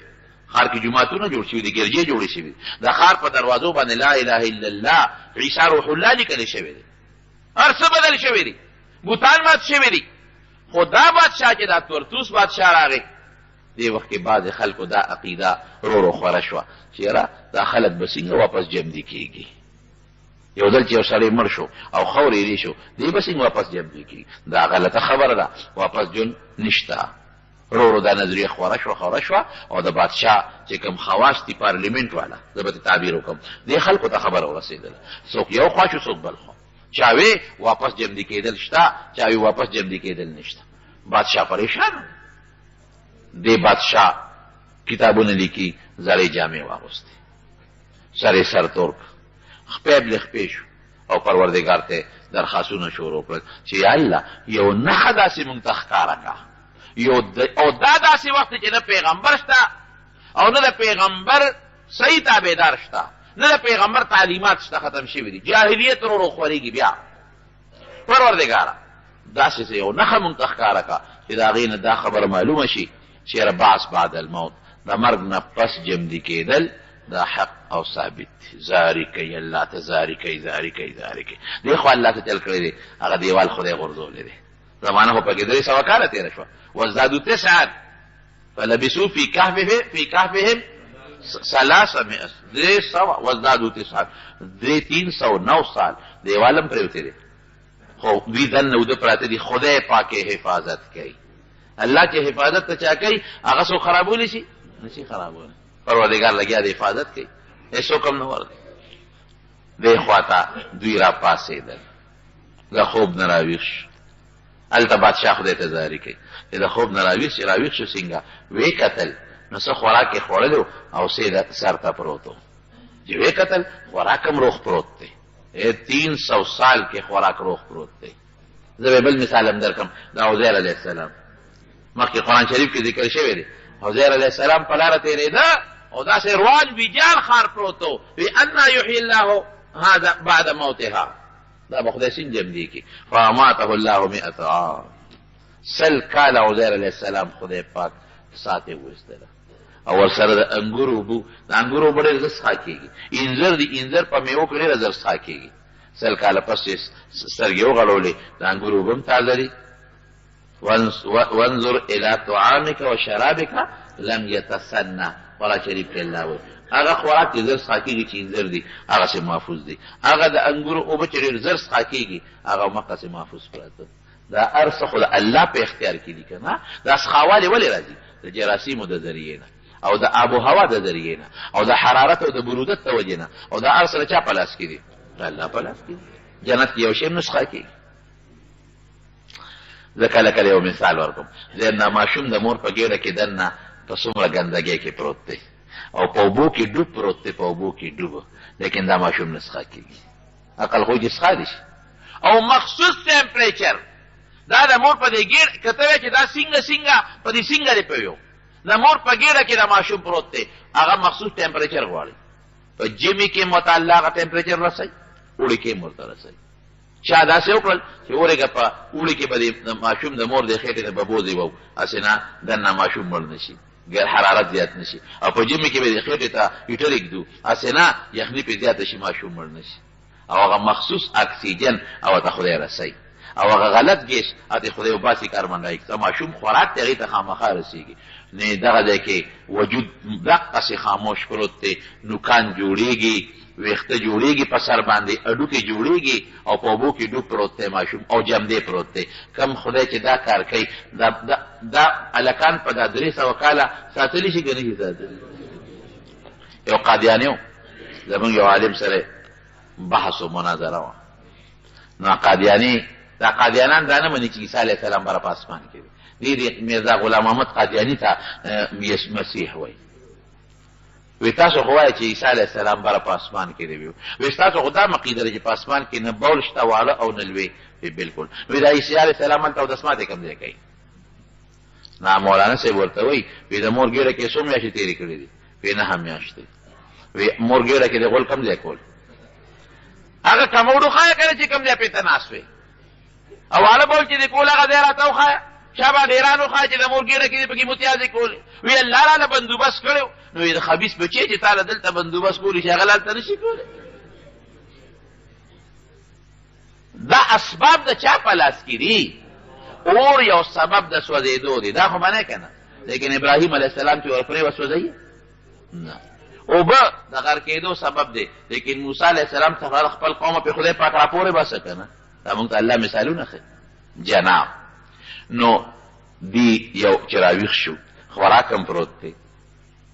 ښار کې جوماتونه جوړ شوي دي ګرجې جوړې شوي دي د ښار په دروازو باندې لا اله الا الله عیسی روح الله لیکلی شوی دی هر څه بدل شوي دي بوتان مات شوي دي خو دا بادشاه چې دا تورتوس بادشاه راغی دې وخت کې بعضې خلکو دا عقیده رو خوره شوه چې یاره دا خلک به څنګه واپس جمدي کېږي یو ځل چې یو سړی مړ شو او خور یې شو دی به څنګه واپس جمدي کېږي دا غلطه خبره ده واپس جون نشته رو دا نظریه خوره شوه او د بادشاه چې کوم خواص دي پارلیمنټ والا زه به تعبیر وکړم دې خلکو ته خبره ورسېدله څوک یو خوا شو څوک بل خوا چاوی واپس جمدی کېدل شته چاوی واپس جمدی کېدل نشته بادشاه پریشان دی بادشاه کتابونه لیکي زړې جامې واغوستې سر سر تور خپې بل خپې شو او پروردګار ته درخواستونه شروع کړل چې یا الله یو نښه داسې مونږ ته ښکاره کا او دا داسې وخت چې نه پیغمبر شته او نه د پیغمبر صحیح تابعدار شته نه د پیغمبر تعلیمات شته ختم شوي دي جاهلیت رو خورېږي بیا پروردګاره داسې یو نښه مونږ ته ښکاره کا چې د هغې نه دا خبره معلومه شي چې یاره بعث بعد الموت د مرګ نه پس جمدي کېدل دا حق او ثابت زاری کوي الله ته زاری کوي دی خو الله ته چل کړی دی هغه دیوال خدای غورځولی دی زمانه خو پکې 300 کاله تېره شوه وازدادوا 9 فلبثوا في كهفهم 300 وازدادوا 9 309 سال دیوالم پرېوتی دی خو دوی دننه اوده پراته دي خدای پاک حفاظت کوي الله چې حفاظت ته چا کوي هغه څوک خرابولی شي نشي خرابولی پروردګار لګیا د حفاظت کوي هېڅوک هم نه ورته دې خواته دوی را پاڅېدل د خوب نه راویښ شو هلته بادشاه خدای ته زاري کوي چې د خوب نه راویښ شو څنګه ویې کتل نو څه خوراک یې خوړلو او سیده سر ته پروت و چې ویې کتل خوراک هم روغ پروت دی 300 سال کې خوراک روغ پروت دی زه به بل مثال هم درکړم د عزیر علیه السلام مخکې قرآن شریف کې ذکر شوی دی عزیر علیه السلام په لاره تېرېده او داسې روان ویجال ښار پروت و وی انا یحیی الله هذا بعد موتها دا به خدای څنګه جمدي کړي فاماته الله 100 عام 100 کاله عزیر علیه السلام خدای پاک ساتې وایستله او ورسره د انګورو اوبه د انګورو اوبه ډېر زر څښا کېږي انځر د انځر په میوو کې ډېره زر څښا کېږي 100 کاله پس چې سترګې وغړولې د انګورو اوبه هم تازه دي وانظر الى طعامك وشرابك لم يتسنى قرآن شریف کې الله وایي هغه خوراک چې زر څښا کېږي چې انځر دي هغسې محفوظ دي هغه د انګورو اوبه چې ډېر زر څښا کېږي هغه همقسې محفوظ پراته دا هر څه خو د الله په اختیار کې دي که نه دا څښاوالی ولې راځي د جراثیمو د ذریعې نه او د آب و هوا د ذریعې نه او د حرارت او د برودت د وجې نه او دا هر څه د چا په لاس کې دي د الله په لاس کې دي جنت کې یو شی هم نه څښا کېږي زه کله کله یو مثال ورکوم زه ماشوم د مور په ګېډه کې دننه په څومره ګندګۍ کې پروت دی او په اوبو کې ډوب پروت دی په اوبو کې ډوب لیکن دا ماشوم نه څښا کېږي عقل خو چې څښا دي او مخصوص ټمپریچر دا د مور په دې ګېډه که ته وایې چې دا څنګه په دې څنګه دی په یو د مور په ګېډه کې د ماشوم پروت دی هغه مخصوص ټمپریچر غواړي په ژمي کې ورته الله هغه ټمپریچر رسوي اوړي کې هم ورته رسوي چا داسې وکړل چې اورېږه په اوړي کې به د ماشوم د مور د خېټې ته به بوځې وو هسې نه دننه ماشوم مړ نه شي حرارت زیات نه شي او په ژمي کې به د خېټې ته هیټر ږدو هسې نه یخني پرې زیاته شي ماشوم مړ نه شي او هغه مخصوص اکسیجن او ته خدای رسوي او هغه غلط ګیس اته خدای وباسي کاربن ډای اکساید ماشوم خوراک ته هغې ته خامخا رسېږي نه دغه ځای کې وجود دقسې خاموش پروت دی نوکان جوړېږي ویښته جوړېږي په سر باندې اډوکې جوړېږي او په اوبو کې ډوب پروت دی ماشوم او جمدی پروت دی کم خدای چې دا کار کوي دا هلکان په دا 300 کاله ساتلی شي که نه شي ساتلی یو قادیانی و زمونږ یو عالم سره بحث و مناظره وه نو دا قادیانان دا نه مني چې عیسی علیه السلام به را په اسمان کې دی دې میرزا غلام محمد قادیاني ته مسیح وایي وی تاسو خو وایئ چې عیسی علیه السلام بره په اسمان کې دی وی ستاسو خو دا عقیده ده چې په اسمان کې نه بول شته واړه او نه لوی وی بالکل وی دا عیسی علیه السلام هلته اودسمات یې کوم ځای کوي نه مولانا صاحب ورته وایي وی د مور ګېډه کې څو میاشتې تېرې کړې دي وی 9 میاشتې وی مور ګېډه کې د غول کوم ځای کول هغه کموډو خایه کړه چې کوم ځای پې ته ناست وی او واړه بول چې د کول هغه ځای راته وښایه شابه ډېرانو خایه چې د مور ګېډه کې دې پکې متیازې کولې وی الله راله بندوبست کړی نو د خبیث بچی چې تاله دلته بندوبست کولی شي هغه هلته نه شي کولی دا اسباب د چا په لاس کې دي اور یو سبب د سوځېدو دی دا خو منې که نه لیکن ابراهیم علیه السلام چې ورپرې وسوځوي نه اوبه د غر کېدو سبب دی لیکن موسی علیه السلام څخه خپل قومه پې خدای پاک راپورې باسه که نه دا مونږ ته الله مثالونه ښیي جناب نو دی یو چې راویښ شو خوراک هم پروت دی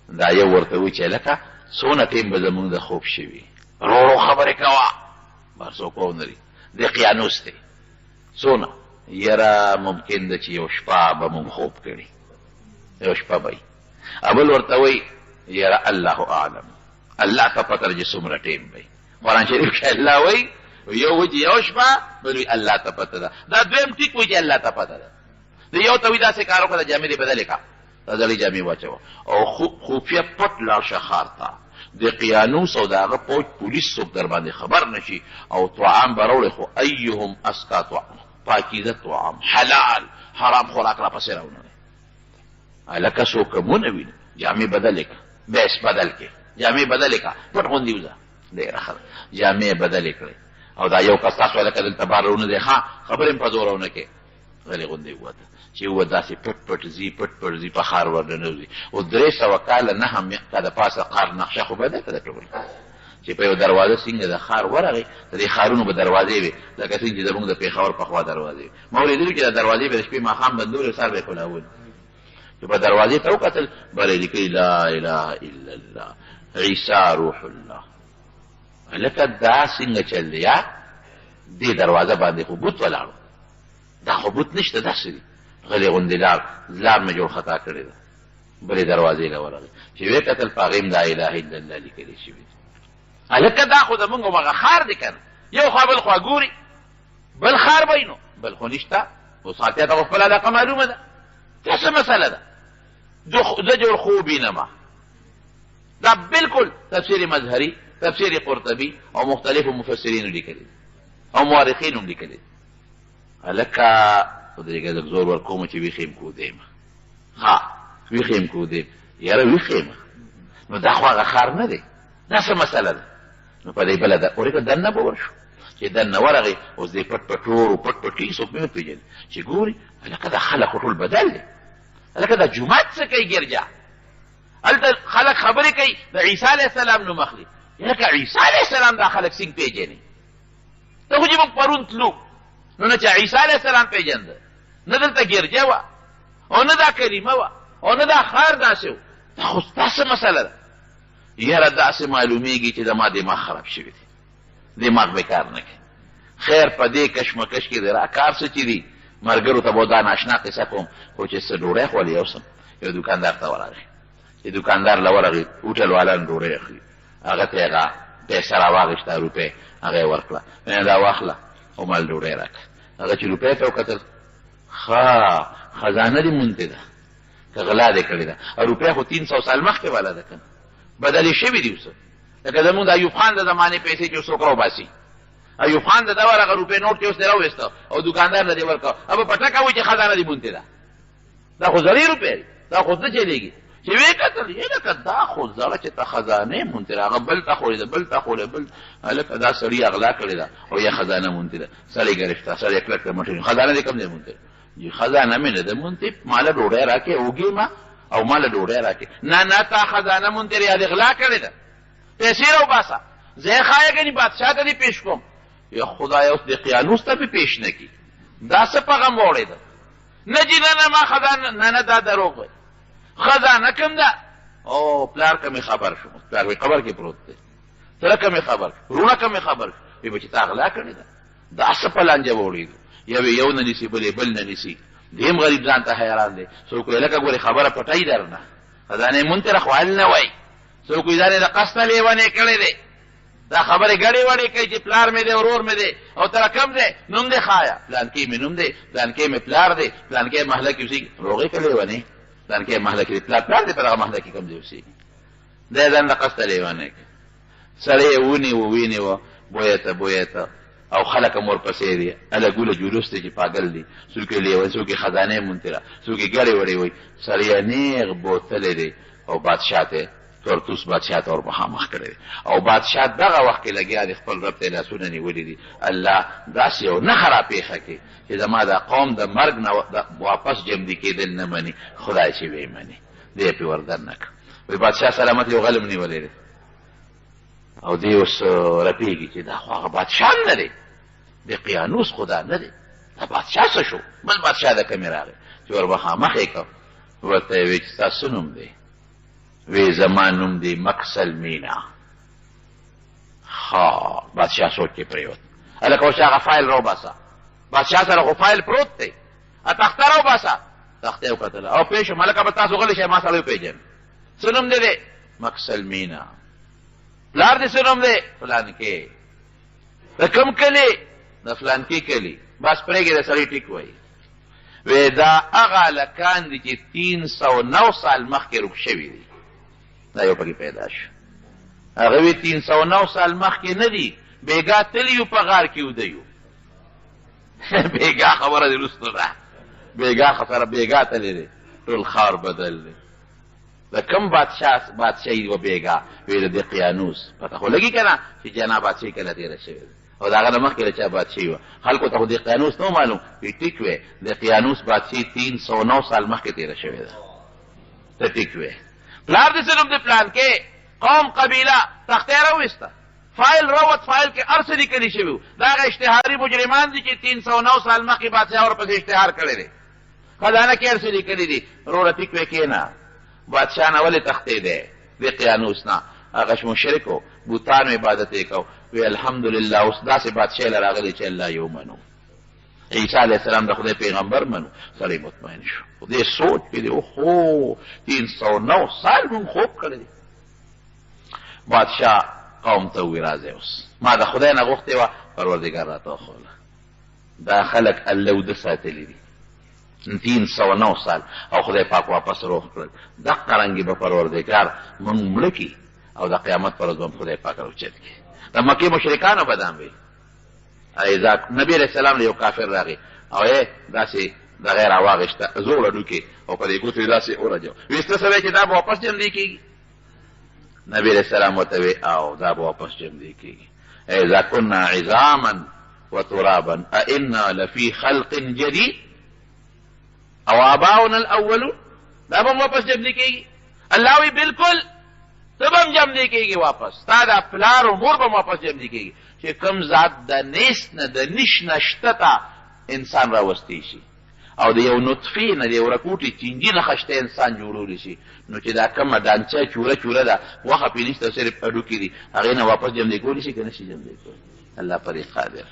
دا یو ورته وی چې لکه څونه ټیم به زمونږ د خوب شوي ورو خبرې کوه بر څوک ونري د قیانوس دی څونه یره ممکن ده چې یو شپه به مونږ خوب کړي یو شپه به ابل ورته وی یره الله اعلم الله ته پته ده چې څومره ټیم به قرآن شریف کې الله وی یو وی چې یو شپه بل وی الله ته پته ده دا دویم ټیک وی چې الله ته پته ده د یو ته وی داسې کار وکړه جامې دې بدلې کړه دا زړې جامې واچوه او خفیه پټ لاړ شه ښار ته د قیانوس او د هغه پوج پولیس څوک در باندې خبر نشي او طعام به راوړې خو ایهم اسکا طعام پاکیزه طعام حلال حرام خوراک را پسې راونه هلکه څوک ونه ویني جامې بدلې کړه بیس بدل کړې جامې بدلې کړه پټ غوندې وځه ډېره ښه جامې بدلې کړې او دا یو کس تاسو هلکه دلته بار راونه دی ښه خبرې هم په زور ونه کې غلې غوندې ووته چې و داسې پټ پټ ځي پټ پټ ځي په ښار ورننوځي او 300 کاله 9 میاشته د پاسه قار نقشه خو بدل کړه ټول چې په یو دروازه څنګه د ښار ورغی د دې ښارونو به دروازې وي لکه څنګه چې زموږ د پېښور په خوا دروازې وي ما اورېدلي چې د دروازې به د شپې ماښام بندولې سر به یې کلاول چې په دروازې ته وکتل بله یې لیکلي لا اله الا الله عیسی روح الله هلکه دا څنګه چل دی یا دې دروازه باندې خو بوت ولاړو دا خو بوت نشته داسې دي غلې غوندې لار مې جوړ خطا کړې ده بلې دروازې له ورغی چې ویې کتل په هغې هم لا اله الا الله لیکلې شوي دي هلکه دا خو زمونږ همغه ښار دی که نه یو خوا بل خوا ګوري بل ښار به نو بل خو نشته اوس خاطیه ته خو خپله علاقه معلومه ده دا څه مسله ده زه جوړ خوب وینمه دا بالکل تفسیر مظهري تفسیر قرطبي او مختلفو مفسرینو لیکلي او مورخینو هم لیکلي هلکه خدای دې زور ورکوم چې ویښ یم کودیم ها ویښ یم کودیم یاره ویښ یم نو دا خو هغه ښار نه دی دا څه مسله ده نو په دې بله اورېکه دننه به ورشو چې دننه ورغی اوس دې پټ پټور و پټ پټي څوک مې نه پېژني چې ګوري هلکه دا خلک خو ټول بدل دی هلکه دا جومات څه کوي ګرجا هلته خلک خبرې کوي د عیسی علیه السلام نوم اخلي هلکه عیسی علیه السلام دا خلک څنګه پېژني ته خو چې موږ پرون تلو نو نه چې عیسی علیه السلام پېژنده نه دلته ګرجه وه او نه دا کریمه وه او نه دا ښار داسې و دا خو دا څه مسله ده یاره داسې معلومیږي چې زما دماغ خراب شوي دی دماغ به کار نه کوي خیر په دې کشمکش کې دی را کار څه چې دي ملګرو ته به دا ناشنا قصه کوم خو چې څه ډوډۍ خولې یوسم یو دوکاندار ته ورغی چې دوکاندار له ورغی هوټل والان ډوډۍ اخلي هغه ته یې هغه پیسه راواخېسته روپۍ هغه یې ورکړه دا واخله او مال ډوډۍ راکړه هغه چې روپۍ ته وکتل ښه خزانه دې مونتې ده که غلا دې کړې ده او روپۍ خو 300 سال مخکې والا ده که نه بدلې شوي دي اوس لکه زمونږ د ایوب خان د زمانې پیسې چې څوک راوباسي ایوب خان د دور هغه روپۍ نوټ چې اوس دې راوویسته او دوکاندار له دې ورکړه او په پټکه وایي چې خزانه دې مونتې ده دا خو زړې روپۍ دي دا خو نه چلېږي چې ویې کتل لکه دا خو زړه چې ته خزانې مونتې ده هغه بل ته خوړې ده بل ته خوړې بل هلکه دا سړي اغلا کړې ده او یا خزانه مونتې ده سړی ګرفته سړی کلک ته مټې خزانه دې کوم ځای مونتې ده خزانه مې نه ده مونتې ماله ډوډۍ راکې اوږې ما او ماله ډوډۍ راکې نه نه تا خزانه مونتې یا دې غلا کړې ده پیسې راوباسه زه یې ښایه ګنې بادشاه ته دې پېش کوم یا خدای اوس دې قیانوس ته مې پېش نه کړي دا څه په غم واوړېده نه جي نه نه ما خزانه نه نه دا دروغ وی خزانه کوم ده او پلار که مې خبر شو پلار وی قبر کې پروت دی تره که مې خبر رونه که مې خبر وی به چې تا غلا کړې ده دا څه په لانجه واوړېدو یو نه نیسي بل نه نیسي دیم غریب ځان ته حیران دی څوک وی لکه ګورې خبره پټوي در نه خزانې مونتې را خوال نه وایي څوک وایي دا د قصد نه لیونی کړی دی، دا خبرې ګډې وډې کوي چې پلار مې دی ورور مې دی او تره کم دی نوم دی ښایه پلانکي مې نوم دی پلانکي مې پلار دی پلانکي محله کې اوسېږي روغې که لیونی پلانکي محله کې پلار دی په دغه محله کې کوم ځای اوسېږي دی ځان د قصده لیونی کوي سړی یې ونیوه وینیوه بویه ته او خلک هم ورپسې دي هله ګوله جلوس دی چې پاګل دي څوک یې لیونی څوک یې خزانې منتره څوک یې ګډې وډې وایي سړی یې نیغ بوتلی دی او بادشاه ته تورتوس بادشاه ته ور مخامخ کړی او بادشاه دغه وخت کې لګیا دی خپل رب ته لاسونه نیولي دي الله داسې یو نښه راپېښه کړي چې زما دا قوم د مرګ نه واپس جمدي کېدل نه مني خدای چې ویې مني دی یې پرې وردن نه کړ وایي بادشاه سلامت یو غلم نیولی دی او دی اوس رپېږي چې دا خو هغه بادشاه نه دی دقیانوس خدا نه دی دا بادشاه څه شو بل بادشاه د کومې راغی چې ور مخامخ یې کړ ورته یې وایي چې ستا څه نوم دی وی زما نوم دی مکسل مینا ها بادشاه سوچ کې پریوت هلکه اوس هغه فایل راوباسه بادشاه سره خو فایل پروت دی تخته راوباسه تخته یې وکتله او پوه شوم هلکه به تاسو غلی شئ ما سره وپېژنم څه نوم دی مکسل مینا پلار دې څه نوم دی فلانکې د کوم کلي د فلانکې کلي بس پرېږدې د سړي ټیک وایي وی دا هغه هلکان دي چې 309 سال مخکې روک شوي دي دا یو پکې پیدا شو هغه وی 309 سال مخکې نه دي بیګا تلي یو په غار کې وده یو بیګا خبره دې وروستو ده بیګا خبره بیګا تللی دی ټول ښار بدل دی د کوم بادشاهي و بیګا وی د دقیانوس پته خو لګي که نه چې جنا بادشاهي کله تېره شوې ده او د هغه نه مخکې له چا بادشاهي وه خلکو ته خو دقیانوس نه معلوم وی ټیک وی دقیانوس بادشاهي 309 سال مخکې تېره شوې ده ته ټیک وی پلار دې څه نوم دی پلانکې قوم قبیله تختې راویسته فایل راوت فایل کې هر څه لیکلي شوي وو دا هغه اشتهاري مجرمان دي چې 309 سال مخکې بادشاه ورپسې اشتهار کړی دی خزانه کې هر څه لیکلي دي وروره ټیک وی کښېنه بادشاه نه ولې تختې دی دقیانوس نه هغه مشرک و بوتانو عبادت یې کو وی الحمدلله اوس داسې بادشاه له راغلی چې الله یو منو عیسی علیه السلام د خدای پیغمبر منو سړی مطمئن شو خدای سوچ کې دی اوهو 309 سال مونږ خوب کړی دی بادشاه قوم ته ووایي راځئ اوس ما د خدای نه غوښتې وه پروردګار راته وښوله دا خلک الله وده ساتلي دي 309 سال او خدای پاک واپس روح کړل دقه رنګې به پروردګار مونږ مړه کړي او د قیامت پر ورځ به خدای پاک راوچت کړي د مکې مشرکانو به دا وي نبی علیہ السلام له یو کافر راغی او یې داسې دغه راواغېسته زوړه ډوکې او په دې ګوتو یې داسې ورجو وایي سته سړی چې دا به واپس جمدی کېږي نبی علیہ السلام ورته وی او دا به واپس جمدی کېږي اذا كنا عظاما وترابا أئنا لفي خلق جديد او آباؤنا الاولون دا به واپس جمدی کېږي الله وی بالکل ته به هم جمدی کېږي واپس تا دا پلار و مور به واپس جمدی کېږي چې کوم ذات د نیست نه د نش نه شته ته انسان راوستی شي او د یو نطفې نه د یو رکوټې چینجي نه خشته انسان جوړولی شي نو چې دا کومه دانچه چوره ده غوښه پرې نشته صرف هډوکي دي هغې نه واپس جمدی کولی شي که نه شي جمدی کولی الله پرې قادر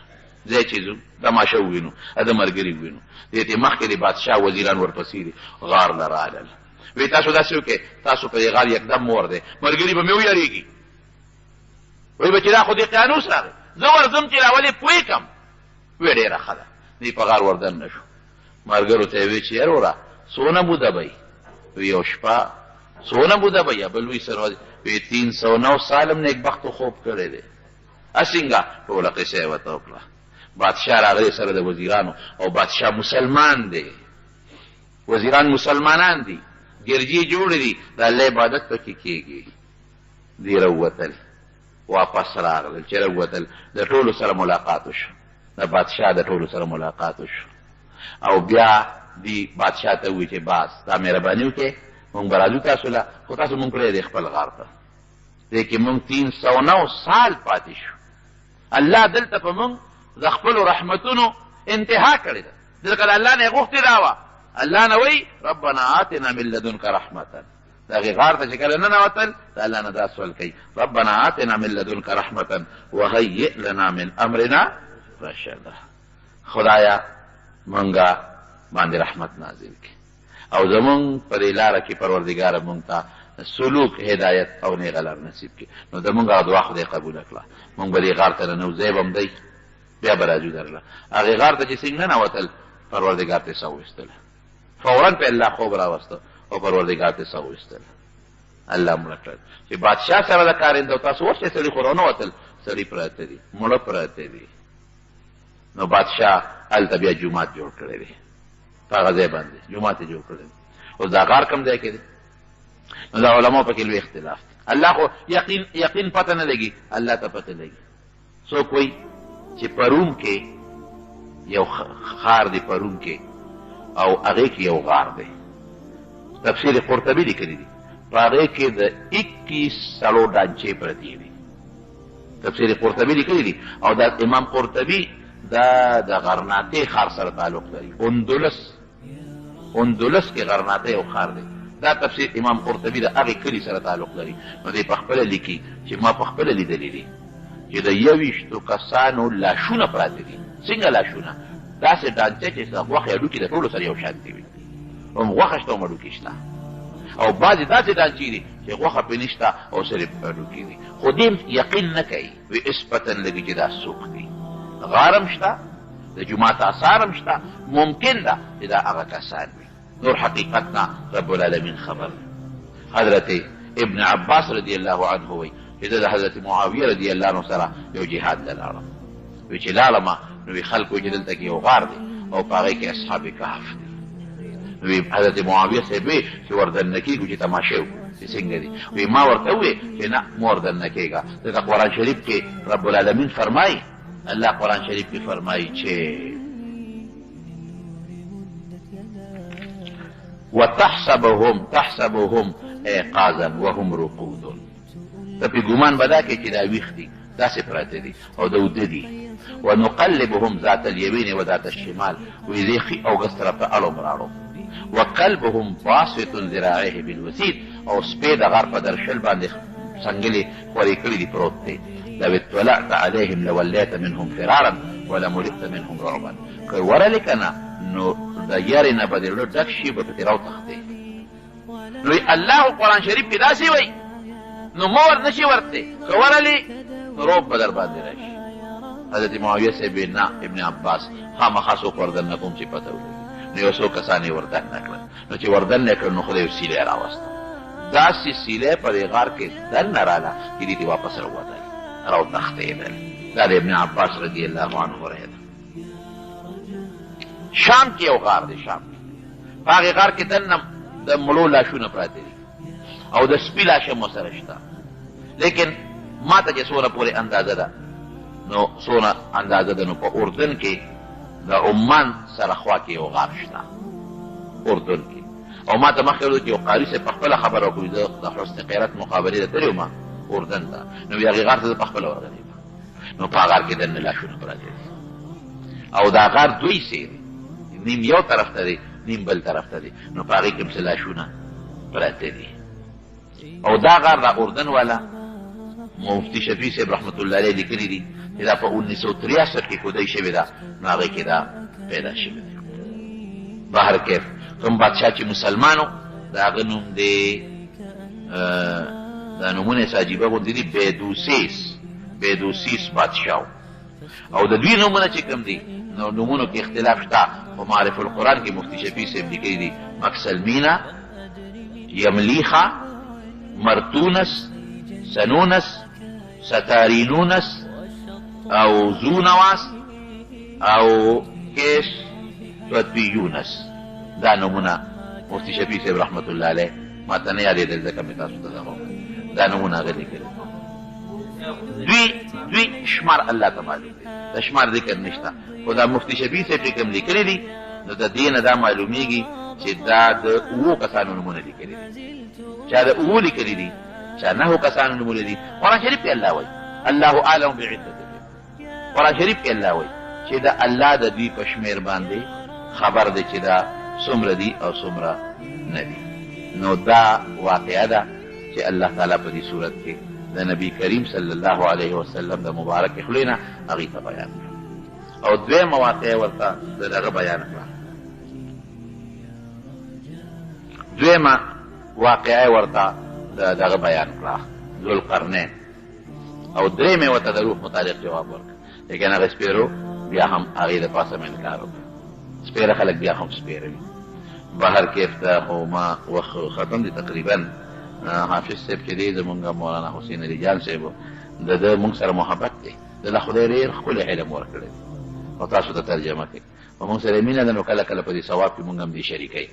ځای چې ځو تماشه ووینو د ملګري ووینو دې ته مخکې د بادشاه وزیران ورپسې دي غار له رالل وی تاسو داسې وکړئ تاسو په دې غار یکدم مور دی ملګري به مې ویارېږي وی به چې دا خو دقیانوس راغی زه ورځم چې راولې پوه کړم وی ډېره ښه ده دی په غار وردن نه شو ملګرو ته یې وی چې یار وره څونه موده به وی یو شپه څونه موده به یا بل وی سره وی 309 سال هم نیکبختو خوب کړی دی څنګه ټوله قصه یې ورته وکړه بادشاه راغلی سره د وزیرانو او بادشاه مسلمان دی وزیران مسلمانان دي ګرجې جوړې دي د الله عبادت پکې کېږي دی راووتل واپس راغلل چې راووتل د ټولو سره ملاقات وشو د بادشاه د ټولو سره ملاقات وشو او بیا دی بادشاه ته ووایي چې باز دا مهرباني وکړې مونږ به راځو تاسو له خو تاسو مونږ کړی دی خپل غار ته دی کې مونږ 309 سال پاتې شو الله دلته په مونږ د خپلو رحمتونو انتها کړې ده ځکه د الله نه یې غوښتې دا وه الله نه وایي ربنا آتنا من لدنک رحمة د هغې غار ته چې کله ننوتل د الله نه دا سوال کوي ربنا آتنا من لدنک رحمة وهیئ لنا من امرنا رشدا خدایا مونږه باندې رحمت نازل کړي او زمونږ په دې لاره کې پروردګاره مونږ ته سلوک هدایت او نیغه لار نصیب کړي. نو د مونږ دعا خدای قبوله کړه. مونږ به دې غار ته ننوځی به هم دی، بیا به راځو درله. هغې غار ته چې څنګه ننوتل، پروردګار ته ساه وایستله، فورا په الله خوب راوسته او پروردګار ته ساه وایستله. الله مړه کړل چې بادشاه سره د کارنده او تاسو ورته سړي خو رانوتل، سړي پراته دي، مړه پراته دي. نو بادشاه هلته بیا جومات جوړ کړی دی، په هغه ځای باندې جومات یې جوړ کړی دی. اوس دا غار کوم ځای کې دی؟ نو دا علماء پکې لوی اختلاف دی. الله خو یقین پته نه لګي، الله ته پته لګي. څوک وایي چې پروم کې یو خار دی، پروم کې او هغې کې یو غار دی. تفسیر قرطبي لیکلی دی، په هغې کې د 21 سړو ډانچې پرتې دي. تفسیر قرطبي لیکلی دی. او دا امام قرطبي دا د غرناطې ښار سره تعلق لري. اندلس کې غرناطې یو ښار دی. دا تفسیر امام قرطبي د هغې کلي سره تعلق لري. نو دی پخپله لیکي چې ما پخپله لیدلی دي چې د 21 کسانو لاشونه پراته دي. څنګه لاشونه؟ داسې ډانچه چې غوښې هډوکي د ټولو سره یو شانتې وي، هم غوښه شته هم هډوکي شته. او بعضې داسې ډانچې دي چې غوښه پرې نشته او صرف هډوکي دي. خو دې یقین نه کوي، وی اسپتن لګي چې دا څوک دي. غارم شته، د جومات آثار هم شته، ممکن ده چې دا هغه کسان وي. نور حقیقت نه رب العالمین خبر. حضرت ابن عباس رضی الله عنه وی چې د حضرت معاویه رضی الله عنه سره یو جهاد ته لاړم. وی چې لاړمه نو وی خلکو چې دلته کې یو غار دی او په هغې کې اصحاب کهف دي. نو وی حضرت معاویه صاحب وی چې وردننه کېږو چې تماشې وکړو چې څنګه دي. وی ما ورته ووی چې نه مو وردننه کېږه، ځکه قرآن شریف کې رب العالمین فرمایي، الله قرآن شریف کې فرمایي چې وتحسبهم ایقاظا وهم رقود. ته پې ګمان به دا کې چې دا ویښ دي، داسې پراته دي او د اوده دي. ونقلبهم ذات اليمين وذات الشمال، وی دې ښي او ګس طرف ته اړو مراړو. وقلبهم باسط ذراعيه بالوسيد، او سپې د غار په درشل باندې څنګلې خورې کړي دي پروت دی. لو اطلعت عليهم لوليت منهم فرارا ولملئت منهم رعبا. که ورلې کنه نو د یارې نه به دې زړه ډک شي، به پکې راوتښتې. نو الله قرآن شریف کې داسې وایي نو مه ور نشي ورته، که ورلې نو روب به در باندې راشي. حضرت معاویه صاحب نه ابن عباس خامخا څوک وردننه کوم چې پته ولګي. نو یو څو کسان یې وردننه کړل. نو چې وردننه کړل نو خدای یو سیلی راوسته. داسې سیلی په دې غار کې دننه راله چې دې ته واپس راووتل، راوتښتېدل. دا د ابن عباس رضی الله عنه روایت. شام کې یو غار دی، شام په هغې غار کې دننه د مړو لاشونه پراته دي او د سپي لاشه مو سره شته. لیکن ما ته چې څونه پورې اندازه ده، نو څونه اندازه ده، نو په اردن کې د عمان سره خوا کې یو غار شته، اردن کې. او ما ته مخکې ویل چې یو قاري صاحب په خپله خبره وکړي، زه د حسن قیرت مقابلې ته تللی وم اردن ته. نو هغې غار ته زه په خپله ورغلی. نو په غار کې دننه لاشونه پراته دي او دا غار دوی سیر، نیم یو طرف ته دی نیم بل طرف ته دی. نو په هغې کې هم څه لاشونه پراته دي. او دا غار دا اردن والا مفتی شفیع صاحب رحمت الله علیه لیکلي دي چې دا په 1963 کې کودی شوې ده. نو هغې کې دا پیدا شوې ده. بهر کیف کوم بادشاه چې مسلمانو د هغه نوم دی، دا نومونه یې عجیبه غوندې دي، بیدوسیس بادشاه. او د دوی نومونه چې کوم دي نو نومونو کې اختلاف شته. په معارف القرآن کې مفتی شفیع صاحب لیکلي دي مکسلمینا، یملیخا، مرتونس، سنونس، ستارینونس او زونواس او کیس توتویونس. دا نومونه مفتی شفیع صاحب رحمت الله علیه ما ته نه یادېدل، ځکه مې تاسو ته دغه دا نومونه هغه لیکلي. دوی شمار الله ته معلوم دی، د شمار ذکر نشته. خو دا مفتی شفیع صاحب چې کوم لیکلي دي نو د دې نه دا معلومیږي چې دا د 7 کسانو نومونه لیکلي دي. چا د 7 لیکلي دي، چا 9 کسانو نومونه دي. قرآن شریف کې الله وایي الله اعلم بعدتهم. قرآن شریف کې الله وایي چې دا الله د دوی په شمېر باندې خبر دی چې دا څومره دي او څومره نه دي. نو دا واقعه ده چې الله تعالی په دې صورت کې د نبی کریم صلی الله علیه وسلم د مبارک خولې نه هغې ته بیان کړه. او دویمه واقعه ورته د دغه بیان کړه. دویمه واقعه ورته دغه بیان کړه ذوالقرنین او درې مې ورته د روح متعلق جواب ورکړ لیکن هغه سپیرو بیا هم هغې د پاسه مې انکار وکړ سپیره خلک بیا هم سپیره وي بهر کې افتح خو ما وخت ختم دي تقریبا حافظ صاحب چې دی زمونږ مولانا حسین علي جان صاحب د ده مونږ سره محبت دی د له خدای ډېر ښکلی علم ورکړی او تاسو ته ترجمه کوي او مونږ سره مینه ده نو کله کله په دې ثواب کې مونږ هم دې شریکوي